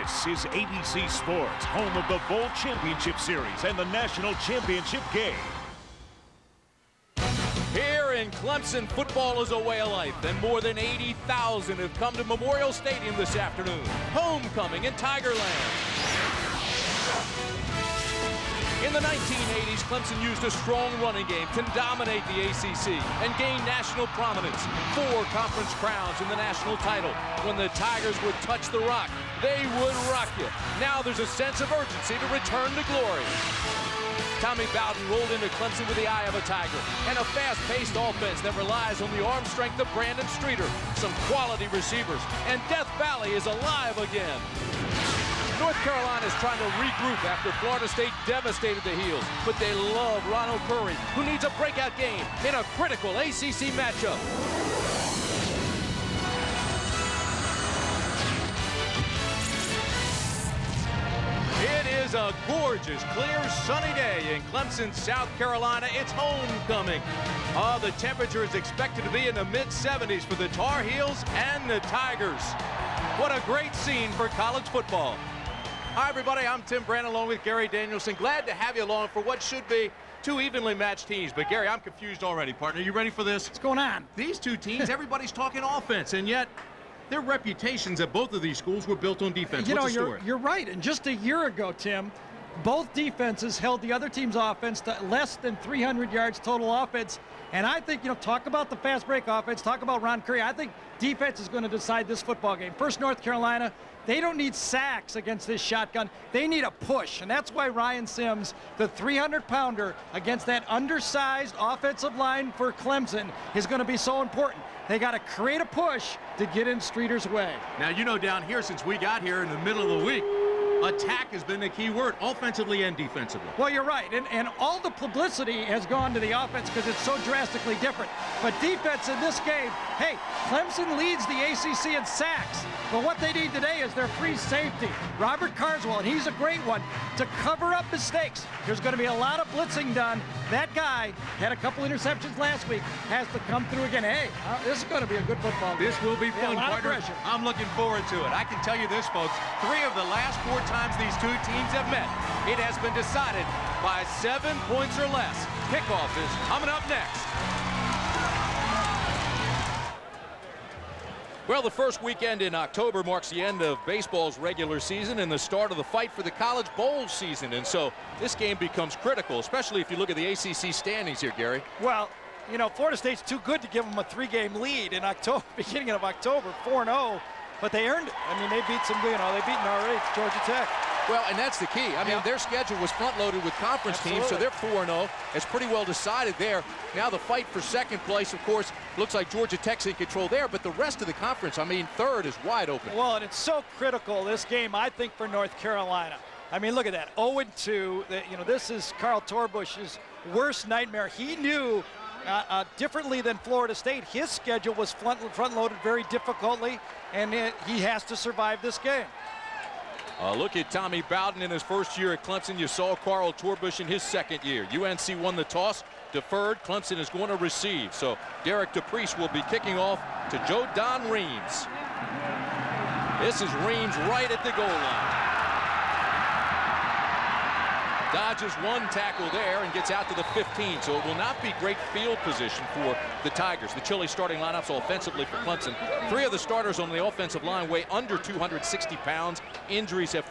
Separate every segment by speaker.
Speaker 1: This is ABC Sports, home of the Bowl Championship Series and the National Championship game.
Speaker 2: Here in Clemson, football is a way of life, and more than 80,000 have come to Memorial Stadium this afternoon. Homecoming in Tigerland. In the 1980s, Clemson used a strong running game to dominate the ACC and gain national prominence. 4 conference crowns in the national title. When the Tigers would touch the rock, they would rock you. Now there's a sense of urgency to return to glory. Tommy Bowden rolled into Clemson with the eye of a tiger and a fast-paced offense that relies on the arm strength of Brandon Streeter, some quality receivers, and Death Valley is alive again. North Carolina is trying to regroup after Florida State devastated the Heels, but they love Ronald Curry, who needs a breakout game in a critical ACC matchup. It is a gorgeous, clear, sunny day in Clemson, South Carolina. It's homecoming. The temperature is expected to be in the mid-70s for the Tar Heels and the Tigers. What a great scene for college football. Hi, everybody. I'm Tim Brand along with Gary Danielson. Glad to have you along for what should be 2 evenly matched teams. But, Gary, I'm confused already, partner. You ready for this?
Speaker 3: What's going on?
Speaker 2: These 2 teams, everybody's talking offense, and yet their reputations at both of these schools were built on defense.
Speaker 3: You know,
Speaker 2: What's the story?
Speaker 3: you're right. And just a year ago, Tim, both defenses held the other team's offense to less than 300 yards total offense. And I think, talk about the fast break offense, talk about Ron Curry. I think defense is going to decide this football game. First, North Carolina, they don't need sacks against this shotgun. They need a push, and that's why Ryan Sims, the 300-pounder against that undersized offensive line for Clemson, is going to be so important. They got to create a push to get in Streeter's way.
Speaker 2: Now, down here, since we got here in the middle of the week, attack has been the key word, offensively and defensively.
Speaker 3: Well, you're right, and all the publicity has gone to the offense because it's so drastically different. But defense in this game, hey, Clemson leads the ACC in sacks, but what they need today is their free safety, Robert Carswell, and he's a great one, to cover up mistakes. There's going to be a lot of blitzing done. That guy had a couple interceptions last week, has to come through again. Hey, this is going to be a good football game.
Speaker 2: This will be fun,
Speaker 3: a lot
Speaker 2: partner.
Speaker 3: of pressure.
Speaker 2: I'm looking forward to it. I can tell you this, folks, 3 of the last 4 times these 2 teams have met, it has been decided by 7 points or less. Kickoff is coming up next. Well, the first weekend in October marks the end of baseball's regular season and the start of the fight for the college bowl season. And so this game becomes critical, especially if you look at the ACC standings here, Gary.
Speaker 3: Well, Florida State's too good to give them a 3-game lead in October, beginning of October, 4-0. But they earned it. I mean, they beat some, they've beaten already Georgia Tech.
Speaker 2: Well, and that's the key. I mean, their schedule was front-loaded with conference teams, so they're 4-0. It's pretty well decided there. Now the fight for second place, of course, looks like Georgia Tech's in control there, but the rest of the conference, I mean, third is wide open.
Speaker 3: Well, and it's so critical, this game, I think, for North Carolina. I mean, look at that, 0-2. This is Carl Torbush's worst nightmare. He knew differently than Florida State. His schedule was front-loaded very difficultly, and he has to survive this game.
Speaker 2: Look at Tommy Bowden in his first year at Clemson. You saw Carl Torbush in his second year. UNC won the toss, deferred. Clemson is going to receive. So Derek DePriest will be kicking off to Joe Don Reams. This is Reams right at the goal line. Dodges 1 tackle there and gets out to the 15. So it will not be great field position for the Tigers. The Chile starting lineups offensively for Clemson. 3 of the starters on the offensive line weigh under 260 pounds. Injuries have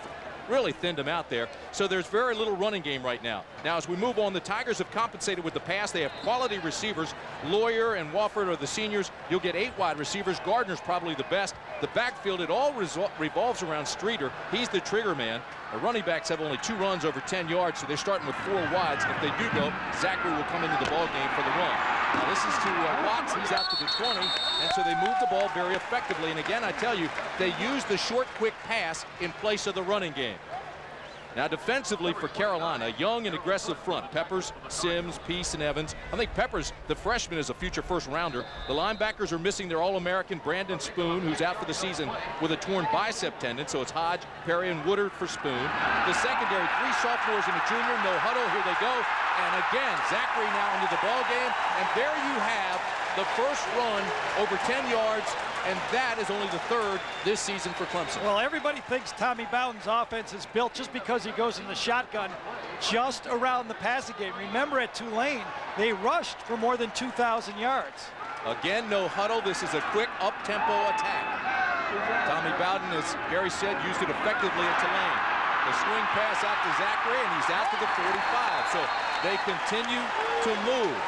Speaker 2: really thinned them out there. So there's very little running game right now. Now, as we move on, the Tigers have compensated with the pass. They have quality receivers. Lawyer and Wofford are the seniors. You'll get 8 wide receivers. Gardner's probably the best. The backfield, it all revolves around Streeter. He's the trigger man. The running backs have only 2 runs over 10 yards, so they're starting with 4 wides. If they do go, Zachary will come into the ball game for the run. Now this is to Watts. He's out to the 20, and so they move the ball very effectively. And again, I tell you, they use the short, quick pass in place of the running game. Now defensively for Carolina, young and aggressive front. Peppers, Sims, Peace, and Evans. I think Peppers, the freshman, is a future first-rounder. The linebackers are missing their All-American Brandon Spoon, who's out for the season with a torn bicep tendon. So it's Hodge, Perry, and Woodard for Spoon. The secondary, 3 sophomores and a junior. No huddle. Here they go. And again, Zachary now into the ball game. And there you have the first run over 10 yards, and that is only the third this season for Clemson.
Speaker 3: Well, everybody thinks Tommy Bowden's offense is built just because he goes in the shotgun just around the passing game. Remember, at Tulane, they rushed for more than 2,000 yards.
Speaker 2: Again, no huddle. This is a quick up-tempo attack. Tommy Bowden, as Gary said, used it effectively at Tulane. The swing pass out to Zachary, and he's out to the 45. So they continue to move.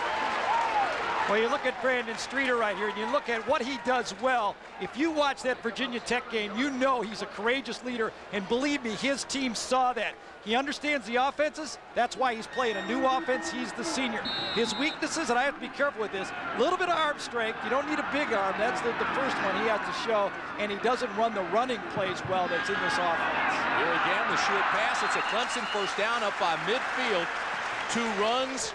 Speaker 3: Well, you look at Brandon Streeter right here, and you look at what he does well. If you watch that Virginia Tech game, you know he's a courageous leader, and believe me, his team saw that. He understands the offenses. That's why he's playing a new offense. He's the senior. His weaknesses, and I have to be careful with this, a little bit of arm strength. You don't need a big arm. That's the first one he has to show, and he doesn't run the running plays well that's in this offense.
Speaker 2: Here again, the short pass. It's a Clemson first down up by midfield. 2 runs.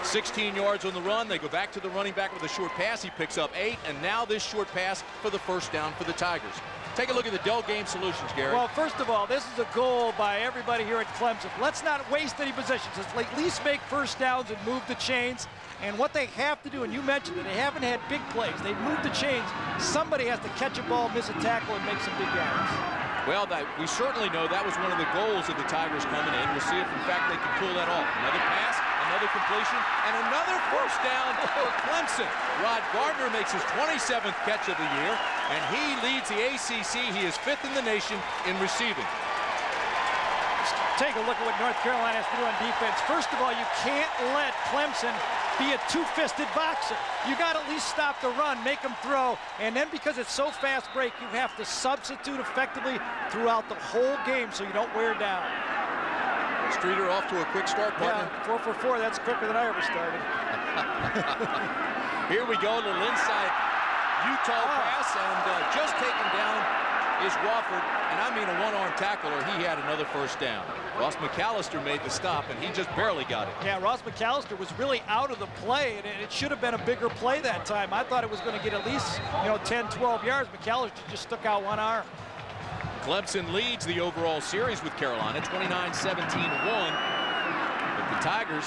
Speaker 2: 16 yards on the run. They go back to the running back with a short pass. He picks up 8, and now this short pass for the first down for the Tigers. Take a look at the Dell Game Solutions, Gary.
Speaker 3: Well, first of all, this is a goal by everybody here at Clemson. Let's not waste any possessions. Let's at least make first downs and move the chains. And what they have to do, and you mentioned it, they haven't had big plays. They've moved the chains. Somebody has to catch a ball, miss a tackle, and make some big yards.
Speaker 2: Well, we certainly know that was one of the goals of the Tigers coming in. We'll see if, in fact, they can pull that off. Another pass, another completion, and another first down for Clemson. Rod Gardner makes his 27th catch of the year, and he leads the ACC. He is 5th in the nation in receiving.
Speaker 3: Take a look at what North Carolina has to do on defense. First of all, you can't let Clemson be a two-fisted boxer. You got to at least stop the run, make them throw, and then because it's so fast break, you have to substitute effectively throughout the whole game so you don't wear down.
Speaker 2: Streeter off to a quick start, partner.
Speaker 3: Yeah, 4 for 4. That's quicker than I ever started.
Speaker 2: Here we go, a little inside Utah pass, and just taken down is Wofford, and I mean a one-arm tackle, or he had another first down. Ross McAllister made the stop, and he just barely got it.
Speaker 3: Yeah, Ross McAllister was really out of the play, and it should have been a bigger play that time. I thought it was going to get at least, 10, 12 yards. McAllister just stuck out one arm.
Speaker 2: Clemson leads the overall series with Carolina, 29-17-1. But the Tigers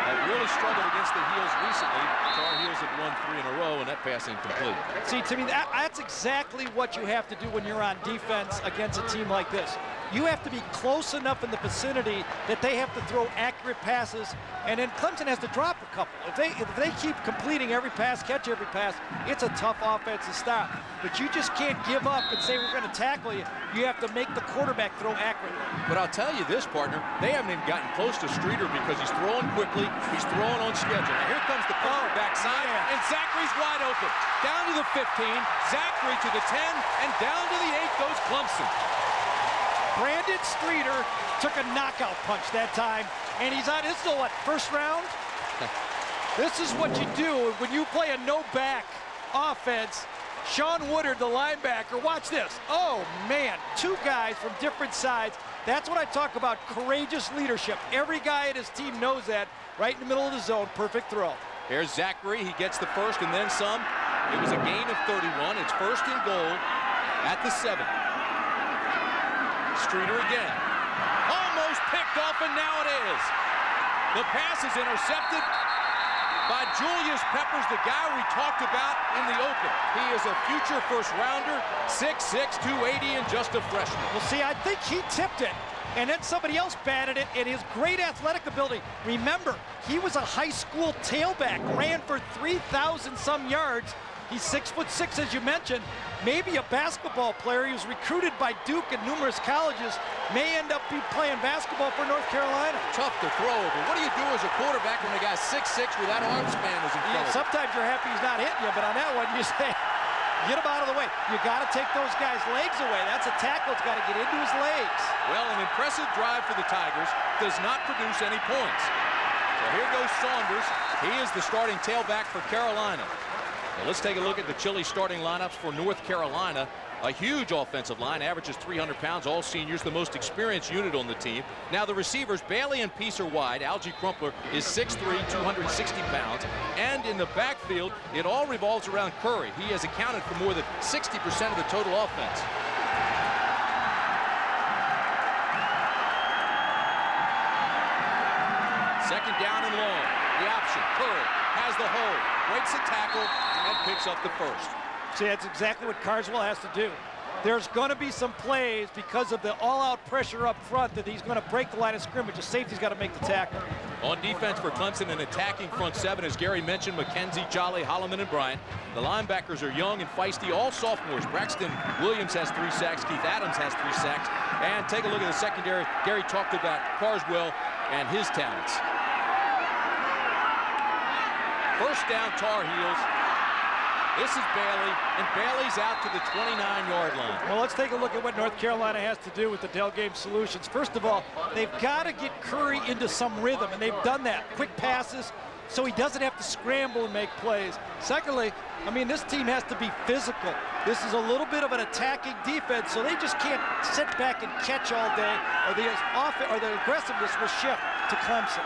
Speaker 2: have really struggled against the Heels recently. Tar Heels have won 3 in a row, and that pass incomplete.
Speaker 3: See, to me, that's exactly what you have to do when you're on defense against a team like this. You have to be close enough in the vicinity that they have to throw accurate passes, and then Clemson has to drop a couple. If they keep completing every pass, catch every pass, it's a tough offense to stop. But you just can't give up and say we're going to tackle you. You have to make the quarterback throw accurately.
Speaker 2: But I'll tell you this, partner, they haven't even gotten close to Streeter because he's throwing quickly, he's throwing on schedule. Now here comes the punter backside, and Zachary's wide open. Down to the 15, Zachary to the 10, and down to the 8 goes Clemson.
Speaker 3: Brandon Streeter took a knockout punch that time, and he's on, this is what, first round? This is what you do when you play a no-back offense. Sean Woodard, the linebacker, watch this. Oh, man, 2 guys from different sides. That's what I talk about, courageous leadership. Every guy at his team knows that. Right in the middle of the zone, perfect throw.
Speaker 2: Here's Zachary, he gets the first and then some. It was a gain of 31. It's first and goal at the 7. Streeter again. Almost picked off, and now it is. The pass is intercepted by Julius Peppers, the guy we talked about in the open. He is a future first rounder, 6'6", 280, and just a freshman.
Speaker 3: Well, see, I think he tipped it, and then somebody else batted it, and his great athletic ability. Remember, he was a high school tailback, ran for 3,000 some yards. He's 6'6", as you mentioned. Maybe a basketball player. He was recruited by Duke and numerous colleges. May end up playing basketball for North Carolina.
Speaker 2: Tough to throw over. What do you do as a quarterback when a guy 6'6" with that arm span is in front of you?
Speaker 3: Sometimes you're happy he's not hitting you, but on that one, you say, get him out of the way. You got to take those guys' legs away. That's a tackle. It's got to get into his legs.
Speaker 2: Well, an impressive drive for the Tigers does not produce any points. So here goes Saunders. He is the starting tailback for Carolina. Now let's take a look at the chilly starting lineups for North Carolina. A huge offensive line, averages 300 pounds, all seniors, the most experienced unit on the team. Now the receivers, Bailey and Peace are wide. Algie Crumpler is 6'3", 260 pounds. And in the backfield, it all revolves around Curry. He has accounted for more than 60% of the total offense. Second down and long. The option. Curry has the hole, breaks the tackle, and picks up the first.
Speaker 3: See, that's exactly what Carswell has to do. There's going to be some plays because of the all-out pressure up front that he's going to break the line of scrimmage. The safety's got to make the tackle.
Speaker 2: On defense for Clemson, an attacking front seven, as Gary mentioned, McKenzie, Jolly, Holloman, and Bryant. The linebackers are young and feisty, all sophomores. Braxton Williams has 3 sacks. Keith Adams has 3 sacks. And take a look at the secondary. Gary talked about Carswell and his talents. First down, Tar Heels. This is Bailey, and Bailey's out to the 29-yard line.
Speaker 3: Well, let's take a look at what North Carolina has to do with the Dell Game solutions. First of all, they've got to get Curry into some rhythm, and they've done that. Quick passes, so he doesn't have to scramble and make plays. Secondly, I mean, this team has to be physical. This is a little bit of an attacking defense, so they just can't sit back and catch all day, or the aggressiveness will shift to Clemson.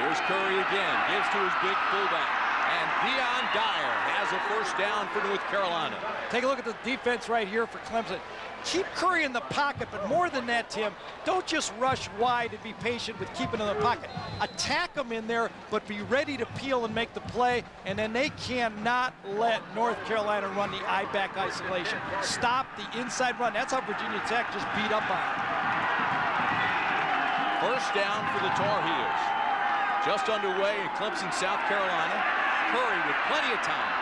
Speaker 2: Here's Curry again, gives to his big fullback. And Deion Dyer has a first down for North Carolina.
Speaker 3: Take a look at the defense right here for Clemson. Keep Curry in the pocket, but more than that, Tim, don't just rush wide and be patient with keeping him in the pocket. Attack him in there, but be ready to peel and make the play, and then they cannot let North Carolina run the I-back isolation. Stop the inside run. That's how Virginia Tech just beat up on it.
Speaker 2: First down for the Tar Heels. Just underway in Clemson, South Carolina. Curry with plenty of time.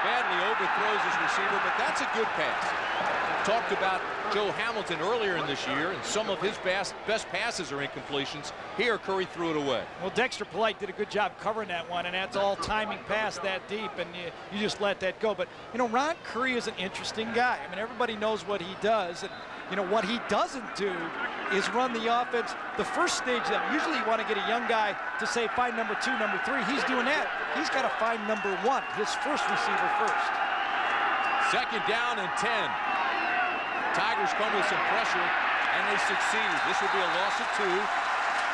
Speaker 2: Badly overthrows his receiver, but that's a good pass. Talked about Joe Hamilton earlier in this year, and some of his best passes are incompletions. Here, Curry threw it away.
Speaker 3: Well, Dexter Polite did a good job covering that one, and that's all timing pass that deep, and you just let that go. But, you know, Ron Curry is an interesting guy. I mean, everybody knows what he does, and, you know, what he doesn't do is run the offense the first stage that usually you want to get a young guy to say find number 2, number 3. He's doing that. He's got to find number 1, his first receiver first.
Speaker 2: Second down and 10. Tigers come with some pressure, and they succeed. This will be a loss of 2.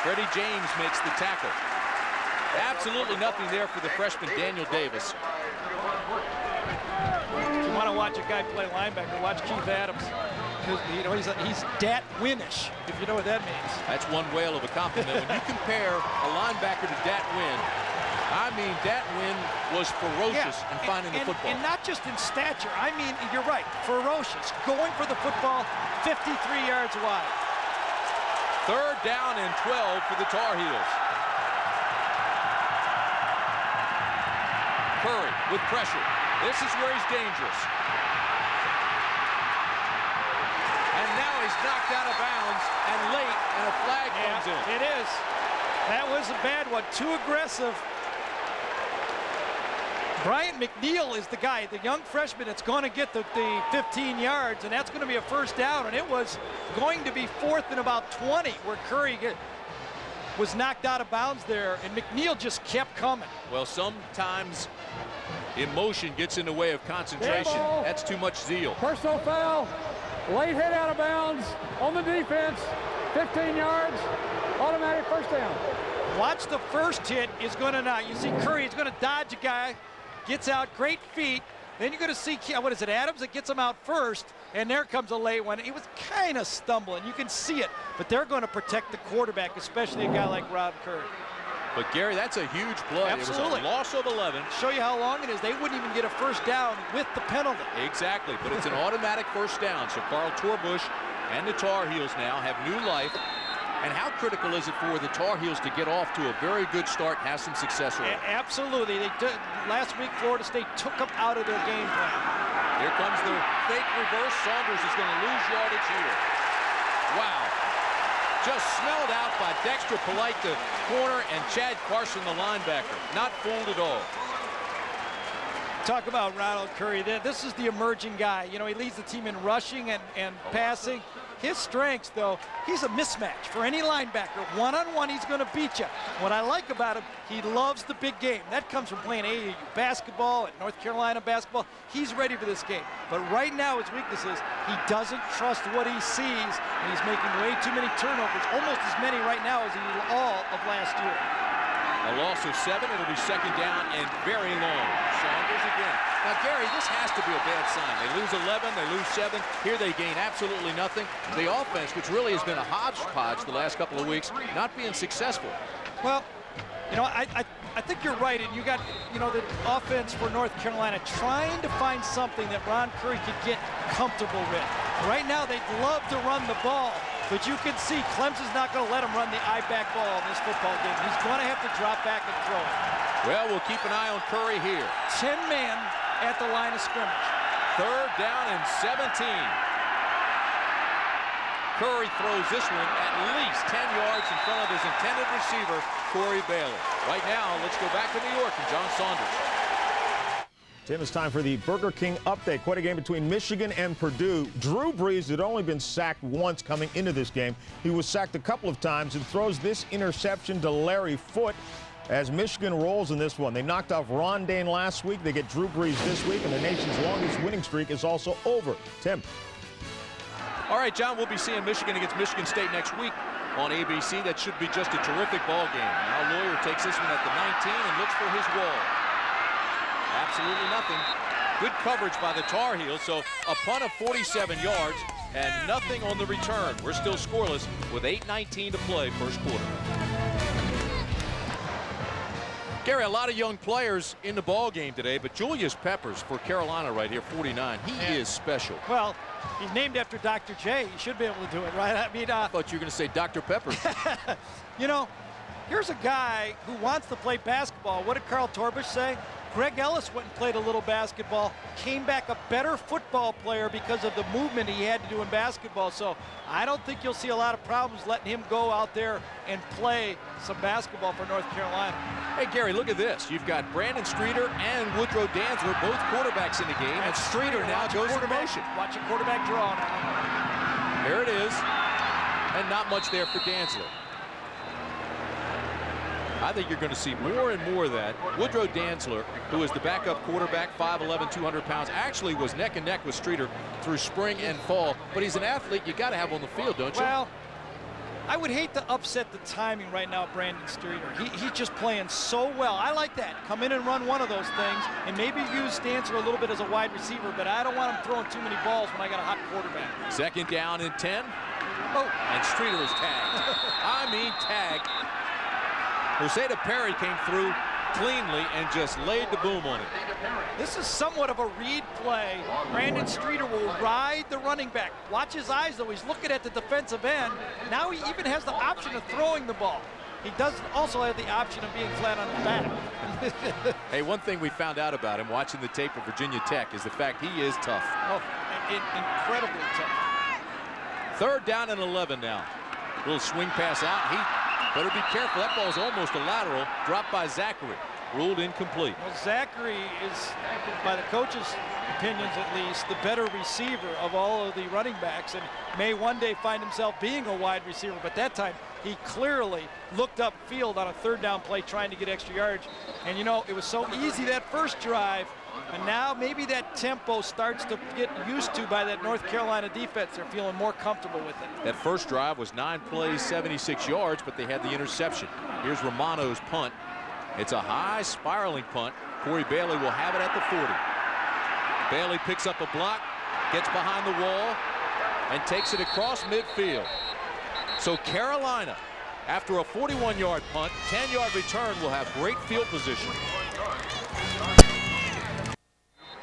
Speaker 2: Freddie James makes the tackle. Absolutely nothing there for the freshman Daniel Davis.
Speaker 3: If you want to watch a guy play linebacker, watch Keith Adams. Because, you know, he's dat winish, if you know what that means.
Speaker 2: That's one whale of a compliment. When you compare a linebacker to Dat Win, I mean, Dat Win was ferocious in finding the football.
Speaker 3: And not just in stature. I mean, you're right, ferocious. Going for the football 53 yards wide.
Speaker 2: Third down and 12 for the Tar Heels. Curry with pressure. This is where he's dangerous. And now he's knocked out of bounds and late, and a flag comes in.
Speaker 3: It is. That was a bad one. Too aggressive. Bryant McNeil is the guy, the young freshman that's going to get the 15 yards, and that's going to be a first down, and it was going to be 4th and about 20 where Curry was knocked out of bounds there, and McNeil just kept coming.
Speaker 2: Well, sometimes emotion gets in the way of concentration. That's too much zeal.
Speaker 4: Personal foul, late hit out of bounds on the defense, 15 yards, automatic first down.
Speaker 3: Watch the first hit is going to not. You see Curry is going to dodge a guy, gets out, great feet. Then you're going to see, what is it, Adams that gets him out first, and there comes a late one. He was kind of stumbling. You can see it, but they're going to protect the quarterback, especially a guy like Rob Curry.
Speaker 2: But, Gary, that's a huge play.
Speaker 3: Absolutely.
Speaker 2: It was a loss of 11.
Speaker 3: Show you how long it is. They wouldn't even get a first down with the penalty.
Speaker 2: Exactly, but it's an automatic first down. So Carl Torbush and the Tar Heels now have new life. And how critical is it for the Tar Heels to get off to a very good start and have some success early?
Speaker 3: Absolutely. Last week, Florida State took them out of their game plan.
Speaker 2: Here comes the fake reverse. Saunders is going to lose yardage here. Wow. Just smelled out by Dexter Polite, the corner, and Chad Carson, the linebacker. Not fooled at all.
Speaker 3: Talk about Ronald Curry. This is the emerging guy. You know, he leads the team in rushing and passing. His strengths, though, he's a mismatch for any linebacker. One-on-one, he's going to beat you. What I like about him, he loves the big game. That comes from playing AAU basketball and North Carolina basketball. He's ready for this game. But right now, his weakness is he doesn't trust what he sees, and he's making way too many turnovers, almost as many right now as he did all of last year.
Speaker 2: A loss of 7. It'll be second down and very long. Saunders again. Now, Gary, this has to be a bad sign. They lose 11, they lose 7. Here they gain absolutely nothing. The offense, which really has been a hodgepodge the last couple of weeks, not being successful.
Speaker 3: Well, you know, I think you're right, and you got, you know, the offense for North Carolina trying to find something that Ron Curry could get comfortable with. Right now, they'd love to run the ball, but you can see Clemson's not going to let him run the I-back ball in this football game. He's going to have to drop back and throw it.
Speaker 2: Well, we'll keep an eye on Curry here.
Speaker 3: 10 men at the line of scrimmage.
Speaker 2: Third down and 17. Curry throws this one at least 10 yards in front of his intended receiver, Corey Bailey. Right now, let's go back to New York and John Saunders.
Speaker 5: Tim, it's time for the Burger King update. Quite a game between Michigan and Purdue. Drew Brees had only been sacked once coming into this game. He was sacked a couple of times and throws this interception to Larry Foote as Michigan rolls in this one. They knocked off Ron Dane last week. They get Drew Brees this week, and the nation's longest winning streak is also over. Tim.
Speaker 2: All right, John, we'll be seeing Michigan against Michigan State next week on ABC. That should be just a terrific ball game. Now Lawyer takes this one at the 19 and looks for his wall. Absolutely nothing. Good coverage by the Tar Heels, so a punt of 47 yards and nothing on the return. We're still scoreless with 8:19 to play first quarter. Gary, a lot of young players in the ball game today, but Julius Peppers for Carolina right here, 49. He is special.
Speaker 3: Well, he's named after Dr. J. He should be able to do it, right? I mean,
Speaker 2: I thought you were going to say Dr. Peppers.
Speaker 3: You know, here's a guy who wants to play basketball. What did Carl Torbush say? Greg Ellis went and played a little basketball, came back a better football player because of the movement he had to do in basketball. So I don't think you'll see a lot of problems letting him go out there and play some basketball for North Carolina.
Speaker 2: Hey, Gary, look at this. You've got Brandon Streeter and Woodrow Dantzler, both quarterbacks in the game, and Streeter now goes in motion.
Speaker 3: Watch a quarterback draw now.
Speaker 2: There it is, and not much there for Dantzler. I think you're going to see more and more of that. Woodrow Dantzler, who is the backup quarterback, 5'11", 200 pounds, actually was neck and neck with Streeter through spring and fall. But he's an athlete you got to have on the field, don't you?
Speaker 3: Well, I would hate to upset the timing right now, Brandon Streeter. He's just playing so well. I like that. Come in and run one of those things, and maybe use Dantzler a little bit as a wide receiver, but I don't want him throwing too many balls when I got a hot quarterback.
Speaker 2: Second down and 10.
Speaker 3: Oh.
Speaker 2: And Streeter is tagged. I mean tagged. Jose Perry came through cleanly and just laid the boom on it.
Speaker 3: This is somewhat of a read play. Brandon Streeter will ride the running back. Watch his eyes, though. He's looking at the defensive end. Now he even has the option of throwing the ball. He does also have the option of being flat on his back.
Speaker 2: Hey, one thing we found out about him watching the tape of Virginia Tech is the fact he is tough.
Speaker 3: Oh, incredibly tough.
Speaker 2: Third down and 11 now. Little swing pass out. He better be careful. That ball is almost a lateral. Dropped by Zachary. Ruled incomplete.
Speaker 3: Well, Zachary is, by the coach's opinions at least, the better receiver of all of the running backs, and may one day find himself being a wide receiver. But that time, he clearly looked upfield on a third down play trying to get extra yards. And, you know, it was so easy that first drive. And now maybe that tempo starts to get used to by that North Carolina defense. They're feeling more comfortable with it.
Speaker 2: That first drive was 9 plays, 76 yards, but they had the interception. Here's Romano's punt. It's a high spiraling punt. Corey Bailey will have it at the 40. Bailey picks up a block, gets behind the wall, and takes it across midfield. So Carolina, after a 41-yard punt, 10-yard return, will have great field position.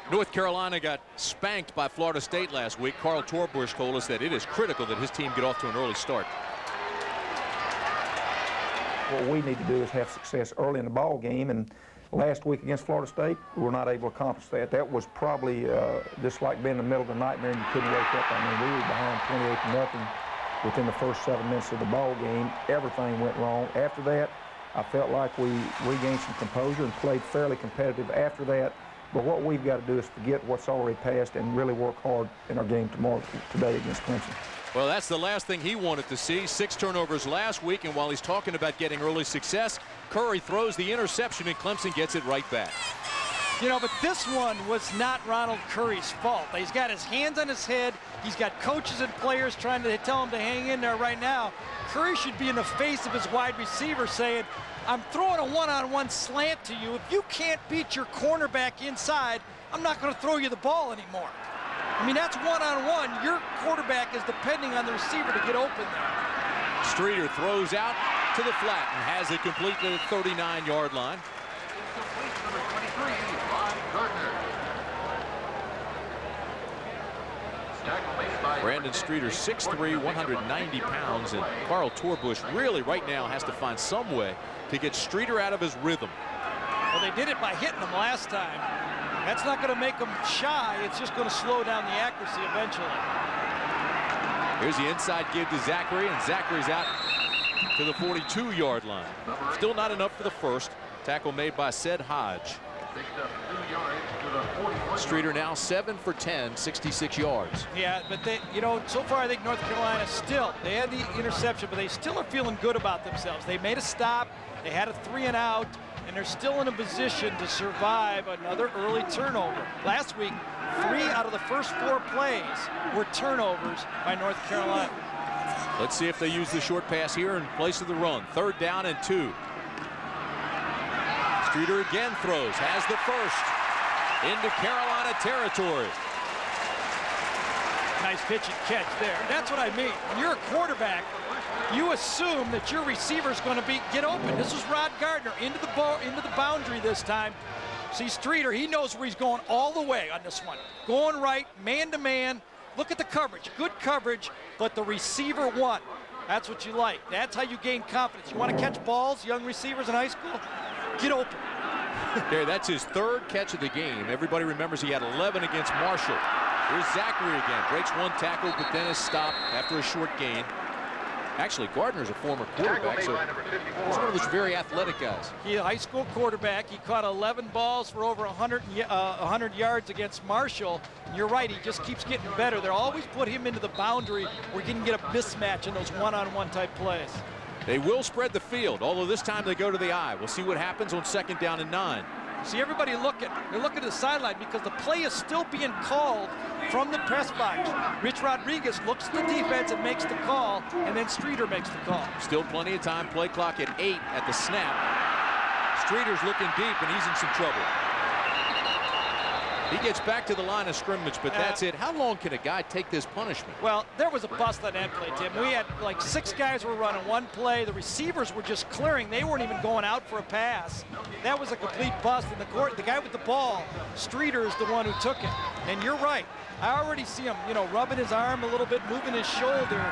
Speaker 2: North Carolina got spanked by Florida State last week. Carl Torbush told us that it is critical that his team get off to an early start.
Speaker 6: What we need to do is have success early in the ball game, and last week against Florida State, we were not able to accomplish that. That was probably just like being in the middle of the nightmare and you couldn't wake up. I mean, we were behind 28-0 within the first 7 minutes of the ball game. Everything went wrong. After that, I felt like we regained some composure and played fairly competitive after that. But what we've got to do is forget what's already passed and really work hard in our game today against Clemson.
Speaker 2: Well, that's the last thing he wanted to see. 6 turnovers last week, and while he's talking about getting early success, Curry throws the interception, and Clemson gets it right back.
Speaker 3: You know, but this one was not Ronald Curry's fault. He's got his hands on his head. He's got coaches and players trying to tell him to hang in there right now. Curry should be in the face of his wide receiver saying, I'm throwing a one-on-one slant to you. If you can't beat your cornerback inside, I'm not going to throw you the ball anymore. I mean, that's one-on-one. Your quarterback is depending on the receiver to get open there.
Speaker 2: Streeter throws out to the flat and has it complete to the 39-yard line. Brandon Streeter, 6'3", 190 pounds, and Carl Torbush really right now has to find some way to get Streeter out of his rhythm.
Speaker 3: Well, they did it by hitting him last time. That's not going to make him shy. It's just going to slow down the accuracy eventually.
Speaker 2: Here's the inside give to Zachary, and Zachary's out to the 42-yard line. Still not enough for the first. Tackle made by Sed Hodge. Streeter now 7 for 10, 66 yards.
Speaker 3: Yeah, but they, you know, so far I think North Carolina still, they had the interception, but they still are feeling good about themselves. They made a stop, they had a 3-and-out, and they're still in a position to survive another early turnover. Last week, 3 out of the first 4 plays were turnovers by North Carolina.
Speaker 2: Let's see if they use the short pass here in place of the run. 3rd down and 2. Streeter again throws, has the first into Carolina territory.
Speaker 3: Nice pitch and catch there. That's what I mean. When you're a quarterback, you assume that your receiver's going to get open. This is Rod Gardner into the boundary this time. See Streeter, he knows where he's going all the way on this one. Going right, man-to-man. Look at the coverage. Good coverage, but the receiver won. That's what you like. That's how you gain confidence. You want to catch balls, young receivers in high school? Get open.
Speaker 2: Okay, that's his 3rd catch of the game. Everybody remembers he had 11 against Marshall. Here's Zachary again. Breaks 1 tackle, but then is stopped after a short gain. Actually, Gardner's a former quarterback, so he's one of those very athletic guys.
Speaker 3: He's a high school quarterback. He caught 11 balls for over 100 yards against Marshall. You're right, he just keeps getting better. They'll always put him into the boundary where he can get a mismatch in those one-on-one type plays.
Speaker 2: They will spread the field, although this time they go to the eye. We'll see what happens on 2nd down and 9.
Speaker 3: See everybody looking. They're looking at the sideline because the play is still being called from the press box. Rich Rodriguez looks at the defense and makes the call, and then Streeter makes the call.
Speaker 2: Still plenty of time. Play clock at 8 at the snap. Streeter's looking deep, and he's in some trouble. He gets back to the line of scrimmage, but that's it. How long can a guy take this punishment?
Speaker 3: Well, there was a bust on that play, Tim. We had like 6 guys were running one play. The receivers were just clearing. They weren't even going out for a pass. That was a complete bust. And the guy with the ball, Streeter, is the one who took it. And you're right. I already see him, you know, rubbing his arm a little bit, moving his shoulder.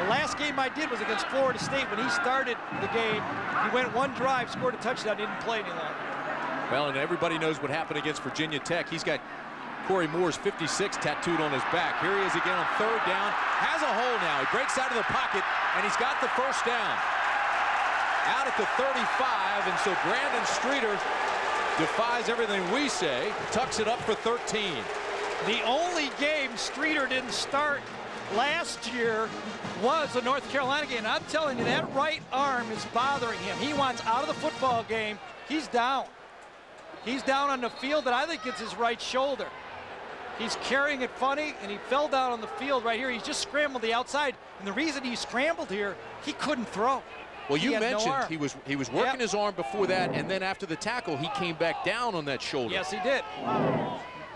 Speaker 3: The last game I did was against Florida State. When he started the game, he went 1 drive, scored a touchdown, didn't play any longer.
Speaker 2: Well, and everybody knows what happened against Virginia Tech. He's got Corey Moore's 56 tattooed on his back. Here he is again on 3rd down. Has a hole now. He breaks out of the pocket, and he's got the first down. Out at the 35, and so Brandon Streeter defies everything we say, tucks it up for 13.
Speaker 3: The only game Streeter didn't start last year was a North Carolina game. I'm telling you, that right arm is bothering him. He wants out of the football game. He's down. He's down on the field, and I think it's his right shoulder. He's carrying it funny, and he fell down on the field right here. He's just scrambled the outside, and the reason he scrambled here, he couldn't throw.
Speaker 2: Well, you mentioned he was working his arm before that, and then after the tackle, he came back down on that shoulder.
Speaker 3: Yes, he did.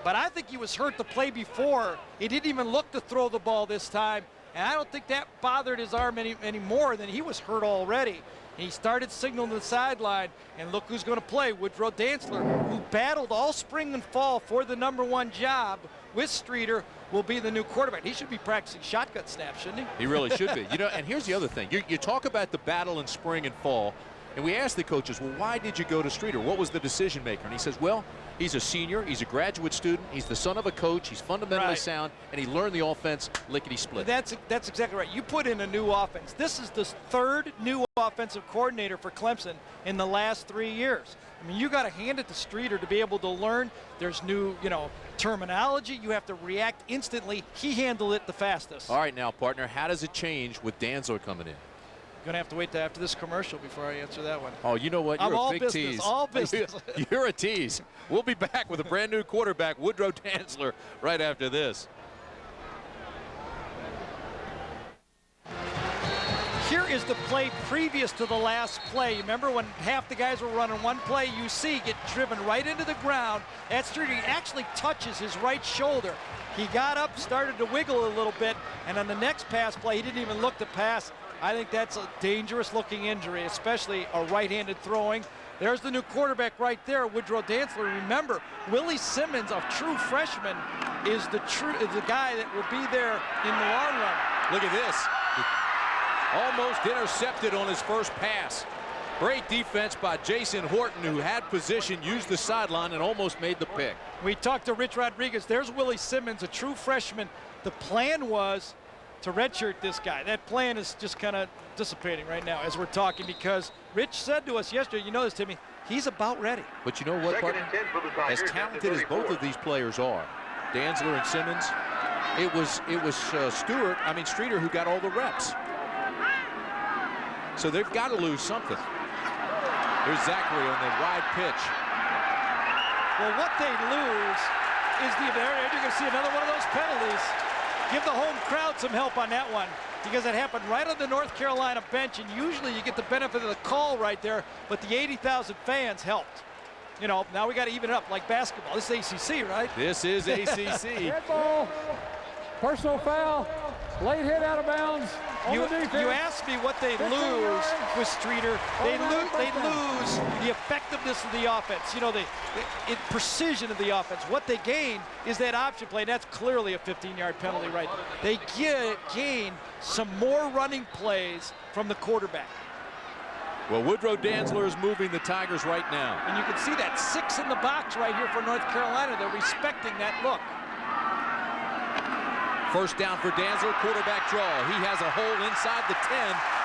Speaker 3: But I think he was hurt the play before. He didn't even look to throw the ball this time, and I don't think that bothered his arm any more than he was hurt already. He started signaling to the sideline, and look who's going to play. Woodrow Dantzler, who battled all spring and fall for the #1 job with Streeter, will be the new quarterback. He should be practicing shotgun snaps, shouldn't he?
Speaker 2: He really should be. You know, and here's the other thing. You talk about the battle in spring and fall, and we asked the coaches, well, why did you go to Streeter? What was the decision maker? And he says, well, he's a senior, he's a graduate student, he's the son of a coach, he's fundamentally sound, and he learned the offense lickety-split.
Speaker 3: That's exactly right. You put in a new offense. This is the 3rd new offensive coordinator for Clemson in the last 3 years. I mean, you got to hand it to Streeter to be able to learn. There's new, terminology. You have to react instantly. He handled it the fastest.
Speaker 2: All right, now, partner, how does it change with Dantzler coming in?
Speaker 3: Going to have to wait till after this commercial before I answer that one.
Speaker 2: Oh, you know what? You're a big tease.
Speaker 3: All business.
Speaker 2: You're a tease. We'll be back with a brand new quarterback, Woodrow Dantzler, right after this.
Speaker 3: Here is the play previous to the last play. Remember when half the guys were running one play, UC get driven right into the ground. That Streeter actually touches his right shoulder. He got up, started to wiggle a little bit, and on the next pass play, he didn't even look to pass. I think that's a dangerous-looking injury, especially a right-handed throwing. There's the new quarterback right there, Woodrow Dantzler. Remember, Willie Simmons, a true freshman, is the guy that will be there in the long run.
Speaker 2: Look at this. Almost intercepted on his first pass. Great defense by Jason Horton, who had position, used the sideline, and almost made the pick.
Speaker 3: We talked to Rich Rodriguez. There's Willie Simmons, a true freshman. The plan was to redshirt this guy. That plan is just kind of dissipating right now as we're talking, because Rich said to us yesterday, you know this, Timmy, he's about ready.
Speaker 2: But you know what, partner? As talented as both of these players are, Dantzler and Simmons, it was Streeter who got all the reps. So they've got to lose something. There's Zachary on the wide pitch.
Speaker 3: Well, what they lose is you're going to see another one of those penalties. Give the home crowd some help on that one, because it happened right on the North Carolina bench, and usually you get the benefit of the call right there, but the 80,000 fans helped. You know, now we got to even it up like basketball. This is ACC, right?
Speaker 2: This is ACC.
Speaker 4: Head ball, personal foul, late hit out of bounds.
Speaker 3: You asked me what they lose with Streeter. They lose the effectiveness of the offense. You know, the precision of the offense. What they gain is that option play. That's clearly a 15-yard penalty, right? They gain some more running plays from the quarterback.
Speaker 2: Well, Woodrow Dantzler is moving the Tigers right now.
Speaker 3: And you can see that 6 in the box right here for North Carolina. They're respecting that look.
Speaker 2: First down for Dantzler, quarterback draw. He has a hole inside the 10,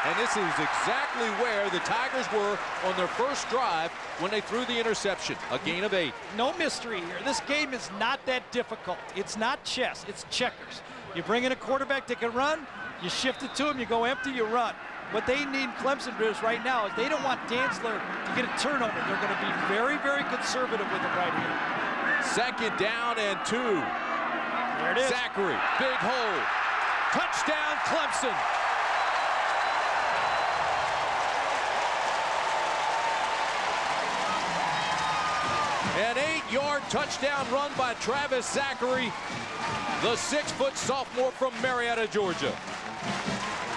Speaker 2: and this is exactly where the Tigers were on their first drive when they threw the interception, a gain of 8.
Speaker 3: No mystery here. This game is not that difficult. It's not chess, it's checkers. You bring in a quarterback that can run, you shift it to him, you go empty, you run. What they need Clemson is right now is they don't want Dantzler to get a turnover. They're going to be very, very conservative with him right here.
Speaker 2: Second down and 2.
Speaker 3: There it is.
Speaker 2: Zachary, big hole. Touchdown, Clemson. An 8-yard touchdown run by Travis Zachary, the 6-foot sophomore from Marietta, Georgia.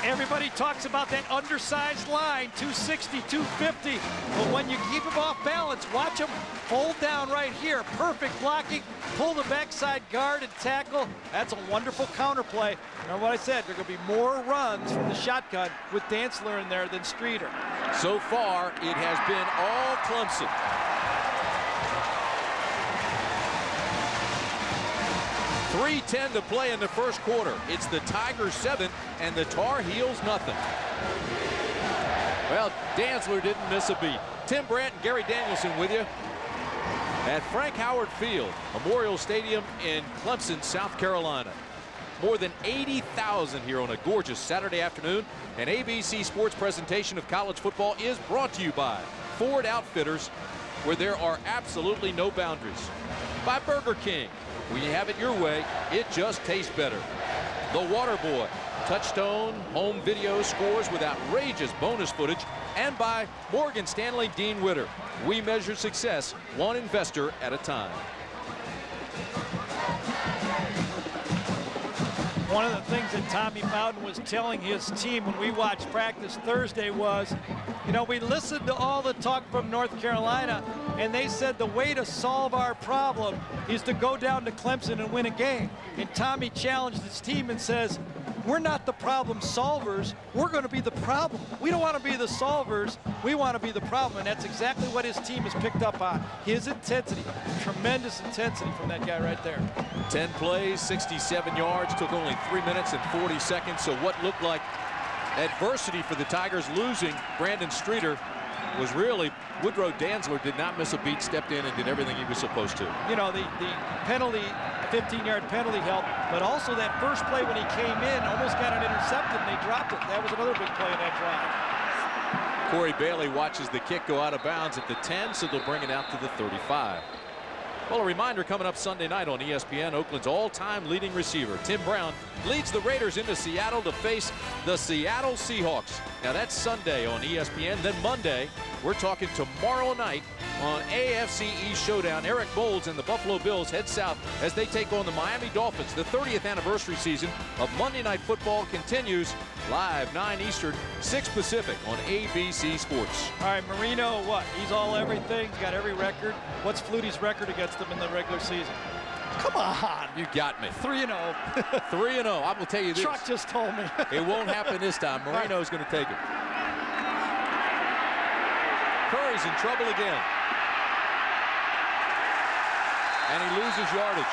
Speaker 3: Everybody talks about that undersized line, 260, 250. But when you keep him off balance, watch him hold down right here. Perfect blocking, pull the backside guard and tackle. That's a wonderful counter play. Remember what I said, there are going to be more runs from the shotgun with Dantzler in there than Streeter.
Speaker 2: So far, it has been all Clemson. .3:10 to play in the first quarter. It's the Tigers 7 and the Tar Heels nothing. Well, Dantzler didn't miss a beat. Tim Brandt and Gary Danielson with you at Frank Howard Field, Memorial Stadium in Clemson, South Carolina. More than 80,000 here on a gorgeous Saturday afternoon. An ABC Sports presentation of college football is brought to you by Ford Outfitters, where there are absolutely no boundaries. By Burger King. When you have it your way, it just tastes better. The Water Boy, Touchstone home video scores with outrageous bonus footage, and by Morgan Stanley Dean Witter. We measure success one investor at a time.
Speaker 3: One of the things that Tommy Bowden was telling his team when we watched practice Thursday was, you know, we listened to all the talk from North Carolina, and they said the way to solve our problem is to go down to Clemson and win a game. And Tommy challenged his team and says, we're not the problem solvers, we're going to be the problem. We don't want to be the solvers, we want to be the problem. And that's exactly what his team has picked up on. His intensity, tremendous intensity from that guy right there.
Speaker 2: 10 plays, 67 yards, took only 3 minutes and 40 seconds. So what looked like adversity for the Tigers losing Brandon Streeter was really Woodrow Dantzler did not miss a beat, stepped in and did everything he was supposed to.
Speaker 3: You know, the penalty, 15-yard penalty helped, but also that first play when he came in, almost got it intercepted and they dropped it. That was another big play in that drive.
Speaker 2: Corey Bailey watches the kick go out of bounds at the 10, so they'll bring it out to the 35. Well, a reminder coming up Sunday night on ESPN, Oakland's all-time leading receiver, Tim Brown, leads the Raiders into Seattle to face the Seattle Seahawks. Now, that's Sunday on ESPN. Then Monday, we're talking tomorrow night on AFC East Showdown. Eric Moulds and the Buffalo Bills head south as they take on the Miami Dolphins. The 30th anniversary season of Monday Night Football continues live 9 Eastern, 6 Pacific on ABC Sports.
Speaker 3: All right, Marino, what? He's all everything. He's got every record. What's Flutie's record against them in the regular season? Come on.
Speaker 2: You got me.
Speaker 3: 3-0.
Speaker 2: 3-0. I will tell you this.
Speaker 3: Truck just told me.
Speaker 2: It won't happen this time. Marino's going to take it. Curry's in trouble again. And he loses yardage.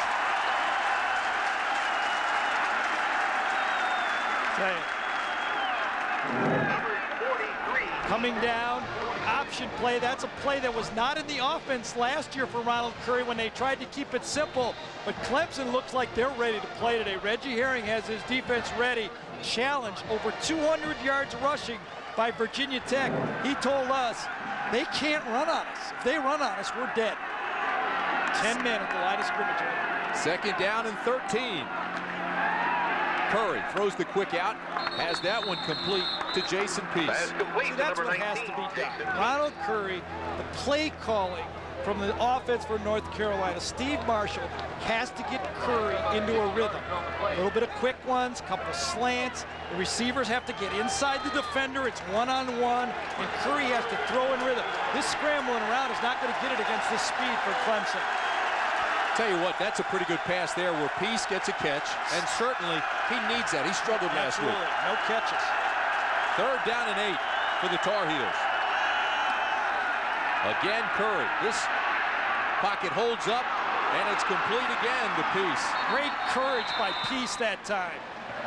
Speaker 3: Coming down, option play. That's a play that was not in the offense last year for Ronald Curry when they tried to keep it simple. But Clemson looks like they're ready to play today. Reggie Herring has his defense ready. Challenge over 200 yards rushing by Virginia Tech. He told us they can't run on us. If they run on us, we're dead. 10 men at the line of scrimmage.
Speaker 2: Second down and 13. Curry throws the quick out, has that one complete to Jason Peace.
Speaker 3: See, that's what has to be done. Ronald Curry, the play calling from the offense for North Carolina, Steve Marshall has to get Curry into a rhythm. A little bit of quick ones, couple of slants. The receivers have to get inside the defender. It's one-on-one, and Curry has to throw in rhythm. This scrambling around is not going to get it against this speed for Clemson.
Speaker 2: Tell you what, that's a pretty good pass there where Peace gets a catch, and certainly he needs that. He struggled last week.
Speaker 3: No catches.
Speaker 2: Third down and 8 for the Tar Heels. Again, Curry. This pocket holds up, and it's complete again to Peace.
Speaker 3: Great courage by Peace that time.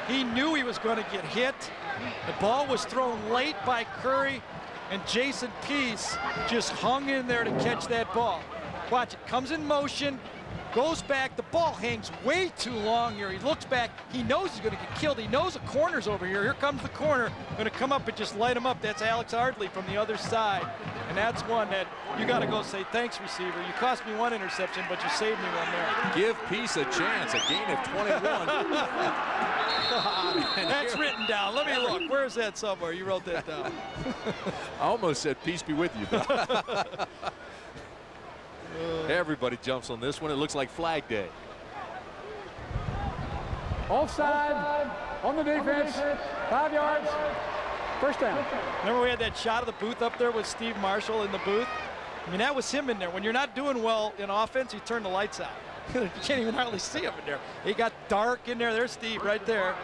Speaker 3: He knew he was going to get hit. The ball was thrown late by Curry, and Jason Peace just hung in there to catch that ball. Watch it, comes in motion, goes back, the ball hangs way too long here. He looks back, he knows he's going to get killed. He knows the corner's over here. Here comes the corner, going to come up and just light him up. That's Alex Ardley from the other side. And that's one that you got to go say, thanks, receiver. You cost me one interception, but you saved me one there.
Speaker 2: Give Peace a chance, a gain of 21.
Speaker 3: That's written down. Let me look. Where is that somewhere? You wrote that down.
Speaker 2: I almost said peace be with you. Everybody jumps on this one. It looks like Flag Day.
Speaker 4: Offside on the defense. 5 yards. First down.
Speaker 3: Remember we had that shot of the booth up there with Steve Marshall in the booth? I mean, that was him in there. When you're not doing well in offense, you turn the lights out. You can't even hardly see him in there. He got dark in there. There's Steve right there.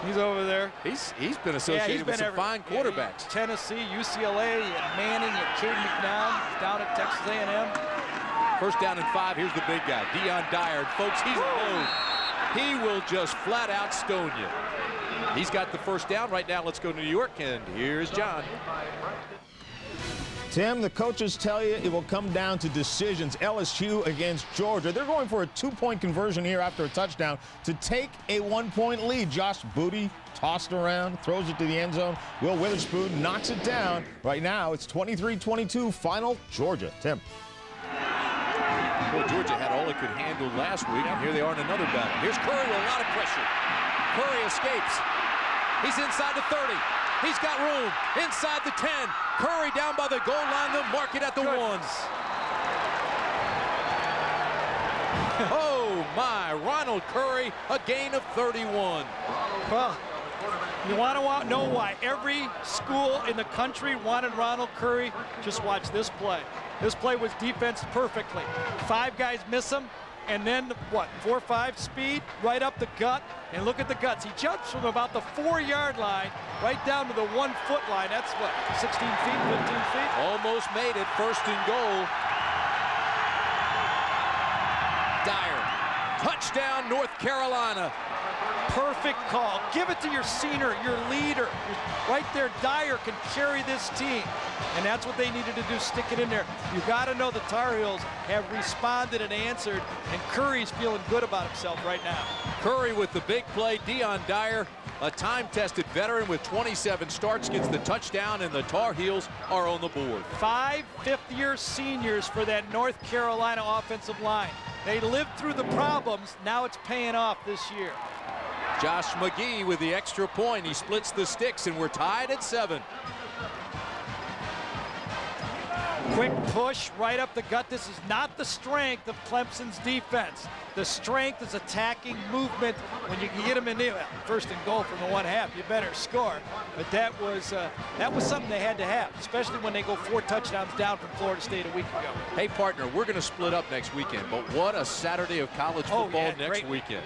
Speaker 3: He's over there.
Speaker 2: He's been associated with some fine quarterbacks.
Speaker 3: Yeah, Tennessee, UCLA, and Manning, and Caden McNown. He's down at Texas A&M.
Speaker 2: First down and 5. Here's the big guy, Deion Dyer. And folks, he's low. He will just flat out stone you. He's got the first down right now. Let's go to New York, and here's John.
Speaker 5: Tim, the coaches tell you it will come down to decisions. LSU against Georgia. They're going for a 2-point conversion here after a touchdown to take a 1-point lead. Josh Booty tossed around, throws it to the end zone. Will Witherspoon knocks it down. Right now, it's 23-22, final Georgia. Tim.
Speaker 2: Well, Georgia had all it could handle last week, and here they are in another battle. Here's Curry with a lot of pressure. Curry escapes. He's inside the 30. He's got room inside the 10. Curry down by the goal line. They'll mark it at the 1. Oh, my. Ronald Curry, a gain of 31.
Speaker 3: Well, you want to know why every school in the country wanted Ronald Curry? Just watch this play. This play was defense perfectly. 5 guys miss him. And then, what, 4-5 speed, right up the gut. And look at the guts. He jumps from about the 4-yard line right down to the 1-foot line. That's, what, 16 feet, 15 feet?
Speaker 2: Almost made it. First and goal. Dyer. Touchdown, North Carolina.
Speaker 3: perfect call. Give it to your senior, your leader. Right there, Dyer can carry this team. And that's what they needed to do, stick it in there. You got to know the Tar Heels have responded and answered, and Curry's feeling good about himself right now.
Speaker 2: Curry with the big play. Dion Dyer, a time-tested veteran with 27 starts, gets the touchdown, and the Tar Heels are on the board.
Speaker 3: 5 fifth-year seniors for that North Carolina offensive line. They lived through the problems. Now it's paying off this year.
Speaker 2: Josh McGee with the extra point. He splits the sticks, and we're tied at 7.
Speaker 3: Quick push right up the gut. This is not the strength of Clemson's defense. The strength is attacking movement. When you can get them in there, first and goal from the 1/2, you better score. But that was something they had to have, especially when they go 4 touchdowns down from Florida State a week ago.
Speaker 2: Hey, partner, we're going to split up next weekend, but what a Saturday of college football next weekend.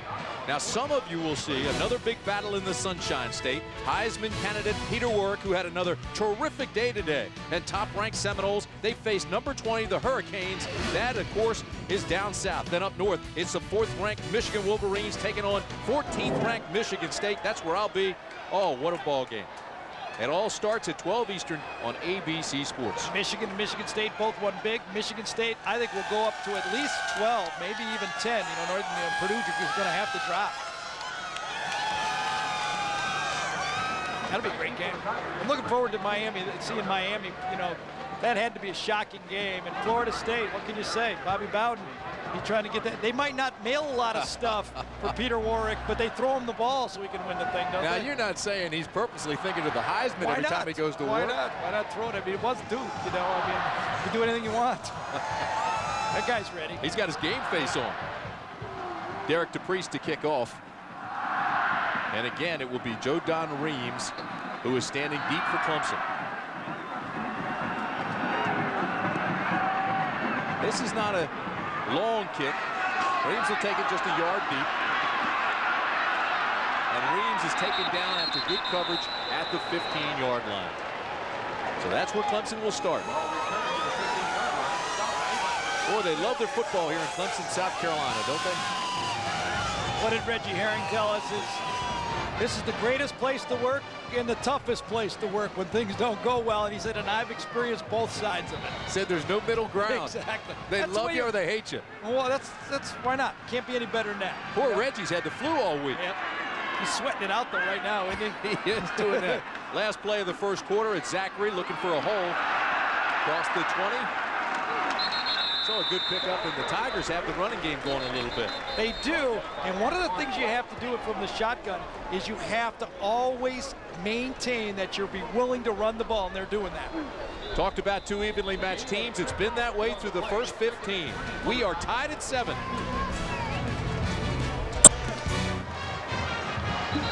Speaker 2: Now, some of you will see another big battle in the Sunshine State. Heisman candidate Peter Warrick, who had another terrific day today, and top-ranked Seminoles, they face number 20, the Hurricanes. That, of course, is down south. Then up north, it's the 4th-ranked Michigan Wolverines taking on 14th-ranked Michigan State. That's where I'll be. Oh, what a ball game. It all starts at 12 Eastern on ABC Sports.
Speaker 3: Michigan and Michigan State both won big. Michigan State, I think, will go up to at least 12, maybe even 10. Purdue is going to have to drop. That'll be a great game. I'm looking forward to Miami, seeing Miami. That had to be a shocking game. And Florida State, what can you say? Bobby Bowden, he's trying to get that. They might not mail a lot of stuff for Peter Warrick, but they throw him the ball so he can win the thing, don't
Speaker 2: now,
Speaker 3: they?
Speaker 2: you're not saying he's purposely thinking of the Heisman every time he goes to work?
Speaker 3: Why not throw it? I mean, it was Duke, you can do anything you want. That guy's ready.
Speaker 2: He's got his game face on. Derek DePriest to kick off. And again, it will be Joe Don Reams, who is standing deep for Clemson. This is not a long kick. Reams will take it just a yard deep. And Reams is taken down after good coverage at the 15-yard line. So that's where Clemson will start. Boy, they love their football here in Clemson, South Carolina, don't they?
Speaker 3: What did Reggie Herring tell us is this is the greatest place to work and the toughest place to work when things don't go well. And he said, and I've experienced both sides of it.
Speaker 2: Said there's no middle ground.
Speaker 3: Exactly.
Speaker 2: They love you or they hate you.
Speaker 3: Well, that's why not? Can't be any better than that.
Speaker 2: Poor Reggie's had the flu all week.
Speaker 3: Yep. He's sweating it out though right now, isn't he?
Speaker 2: He is doing that. Last play of the first quarter, it's Zachary looking for a hole. Across the 20. So a good pickup, and the Tigers have the running game going a little bit.
Speaker 3: They do, and one of the things you have to do it from the shotgun is you have to always maintain that you'll be willing to run the ball, and they're doing that.
Speaker 2: Talked about 2 evenly matched teams. It's been that way through the first 15. We are tied at 7.